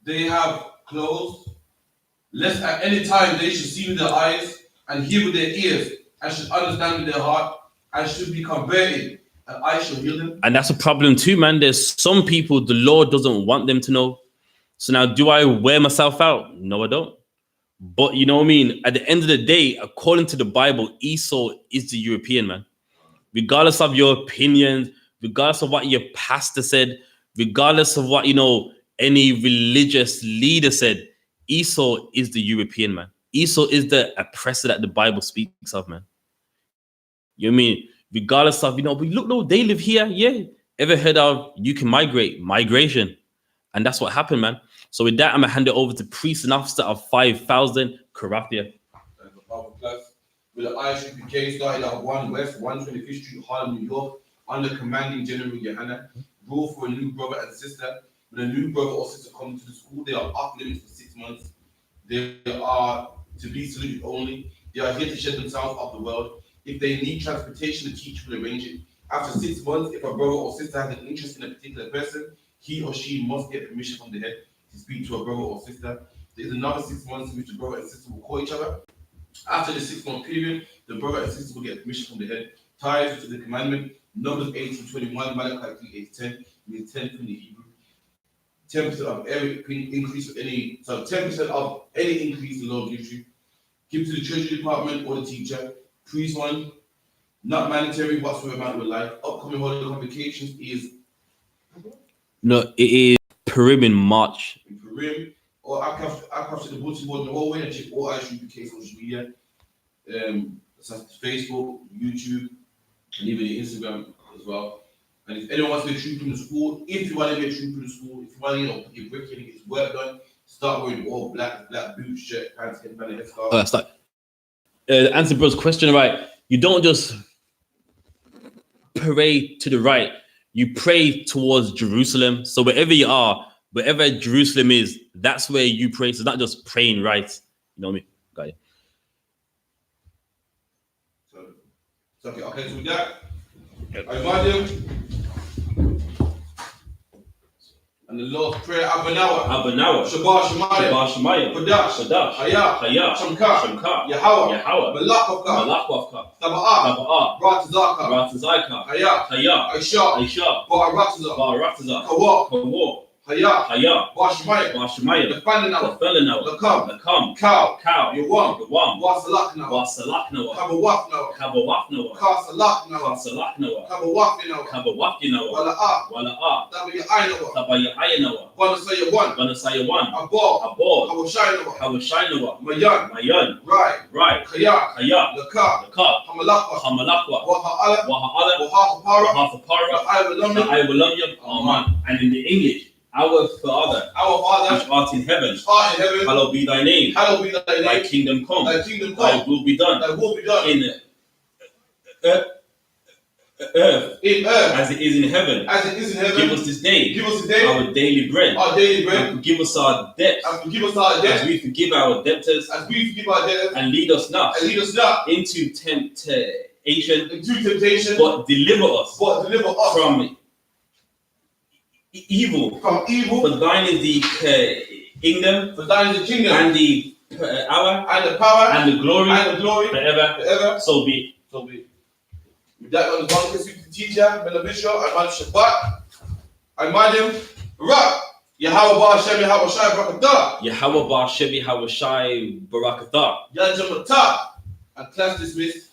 they have closed, lest at any time they should see with their eyes and hear with their ears and should understand with their heart and should be converted, and I shall heal them. And that's a problem too, man. There's some people the Lord doesn't want them to know. So now, do I wear myself out? No, I don't. But you know what I mean? At the end of the day, according to the Bible, Esau is the European, man. Regardless of your opinions, regardless of what your pastor said, regardless of what, any religious leader said, Esau is the European, man. Esau is the oppressor that the Bible speaks of, man. You know what I mean? Regardless of, but look, no, they live here. Yeah. Ever heard of you can migration? And that's what happened, man. So with that, I'm going to hand it over to priest and officer of 5,000, Karathia. With the I.S.U.P.K started at 1 West, 125th Street, Harlem, New York, under commanding General YAHANNA. Rule for a new brother and sister. When a new brother or sister comes to the school, they are off limits for 6 months. They are to be saluted only. They are here to shed themselves off the world. If they need transportation, the teacher will arrange it. After 6 months, if a brother or sister has an interest in a particular person, he or she must get permission from the head to speak to a brother or sister. There is another 6 months in which the brother and sister will call each other. After the 6-month period, the brother and sister will get permission from the head. Ties to the commandment. Numbers 18:21, Malachi 3:8-10, means 10 from the Hebrew. 10% of every increase of any, so 10% of any increase the Lord gives you. Give to the treasury department or the teacher. Priest one, not mandatory whatsoever matter with life. Upcoming holiday convocations is. No, it is Purim in March. In Purim, or I capture the bulletin board in the hallway and check all I.S.U.P.K social media. Such as Facebook, YouTube, and even Instagram as well. And if anyone wants to be a trooper in the school, if you want to be a trooper in the school, if you want to put your brick in and get his work done, start wearing all black boots, shirt, pants, headband, headscarf. Answer bro's question, right? You don't just pray to the right. You pray towards Jerusalem. So wherever you are, wherever Jerusalem is, that's where you pray. So not just praying right. You know what I mean? Got it. Okay, so with that, I remind him. And the Lord's Prayer, Abanawa, Shabbat Shemayim, Kodash, Hayah, Shamka, Yahweh, Malakavka, Taba'ah, Ratazaka, Hayah, Aisha, Ba'aratazah, Kawah, Hayah, Bashmayim, the Falanawa, the Cow, Yawam, Wasalaknawa, Kabawafnawa, Kasalaknawa, Kabawafnawa, Wala'ah, Tabaya'aynawa, Banasaya 1, Abor, Hawashainawa, Mayan, Right, Kaya, Lakab, Hamalakwa, Waha'ala, Wahafapara, I will love you, Amen. And in the English, Our Father, which art in heaven, hallowed be thy name. Thy kingdom come. Thy will be done. In earth as it is in heaven. Give us this day our daily bread. And forgive us our debts as we forgive our debtors. And lead us not into temptation, but deliver us from evil. For thine is the kingdom, and the power, and the glory, forever. So be. With that, on the one speak to the teacher, Beneficial, I man Shabbat, I man him, Barak, Yahweh Ba'Shem, Yahweh Shai Barakatah, Yahweh Ba'Shem, Yahweh Shai Barakatah, Yajamata, And class dismissed.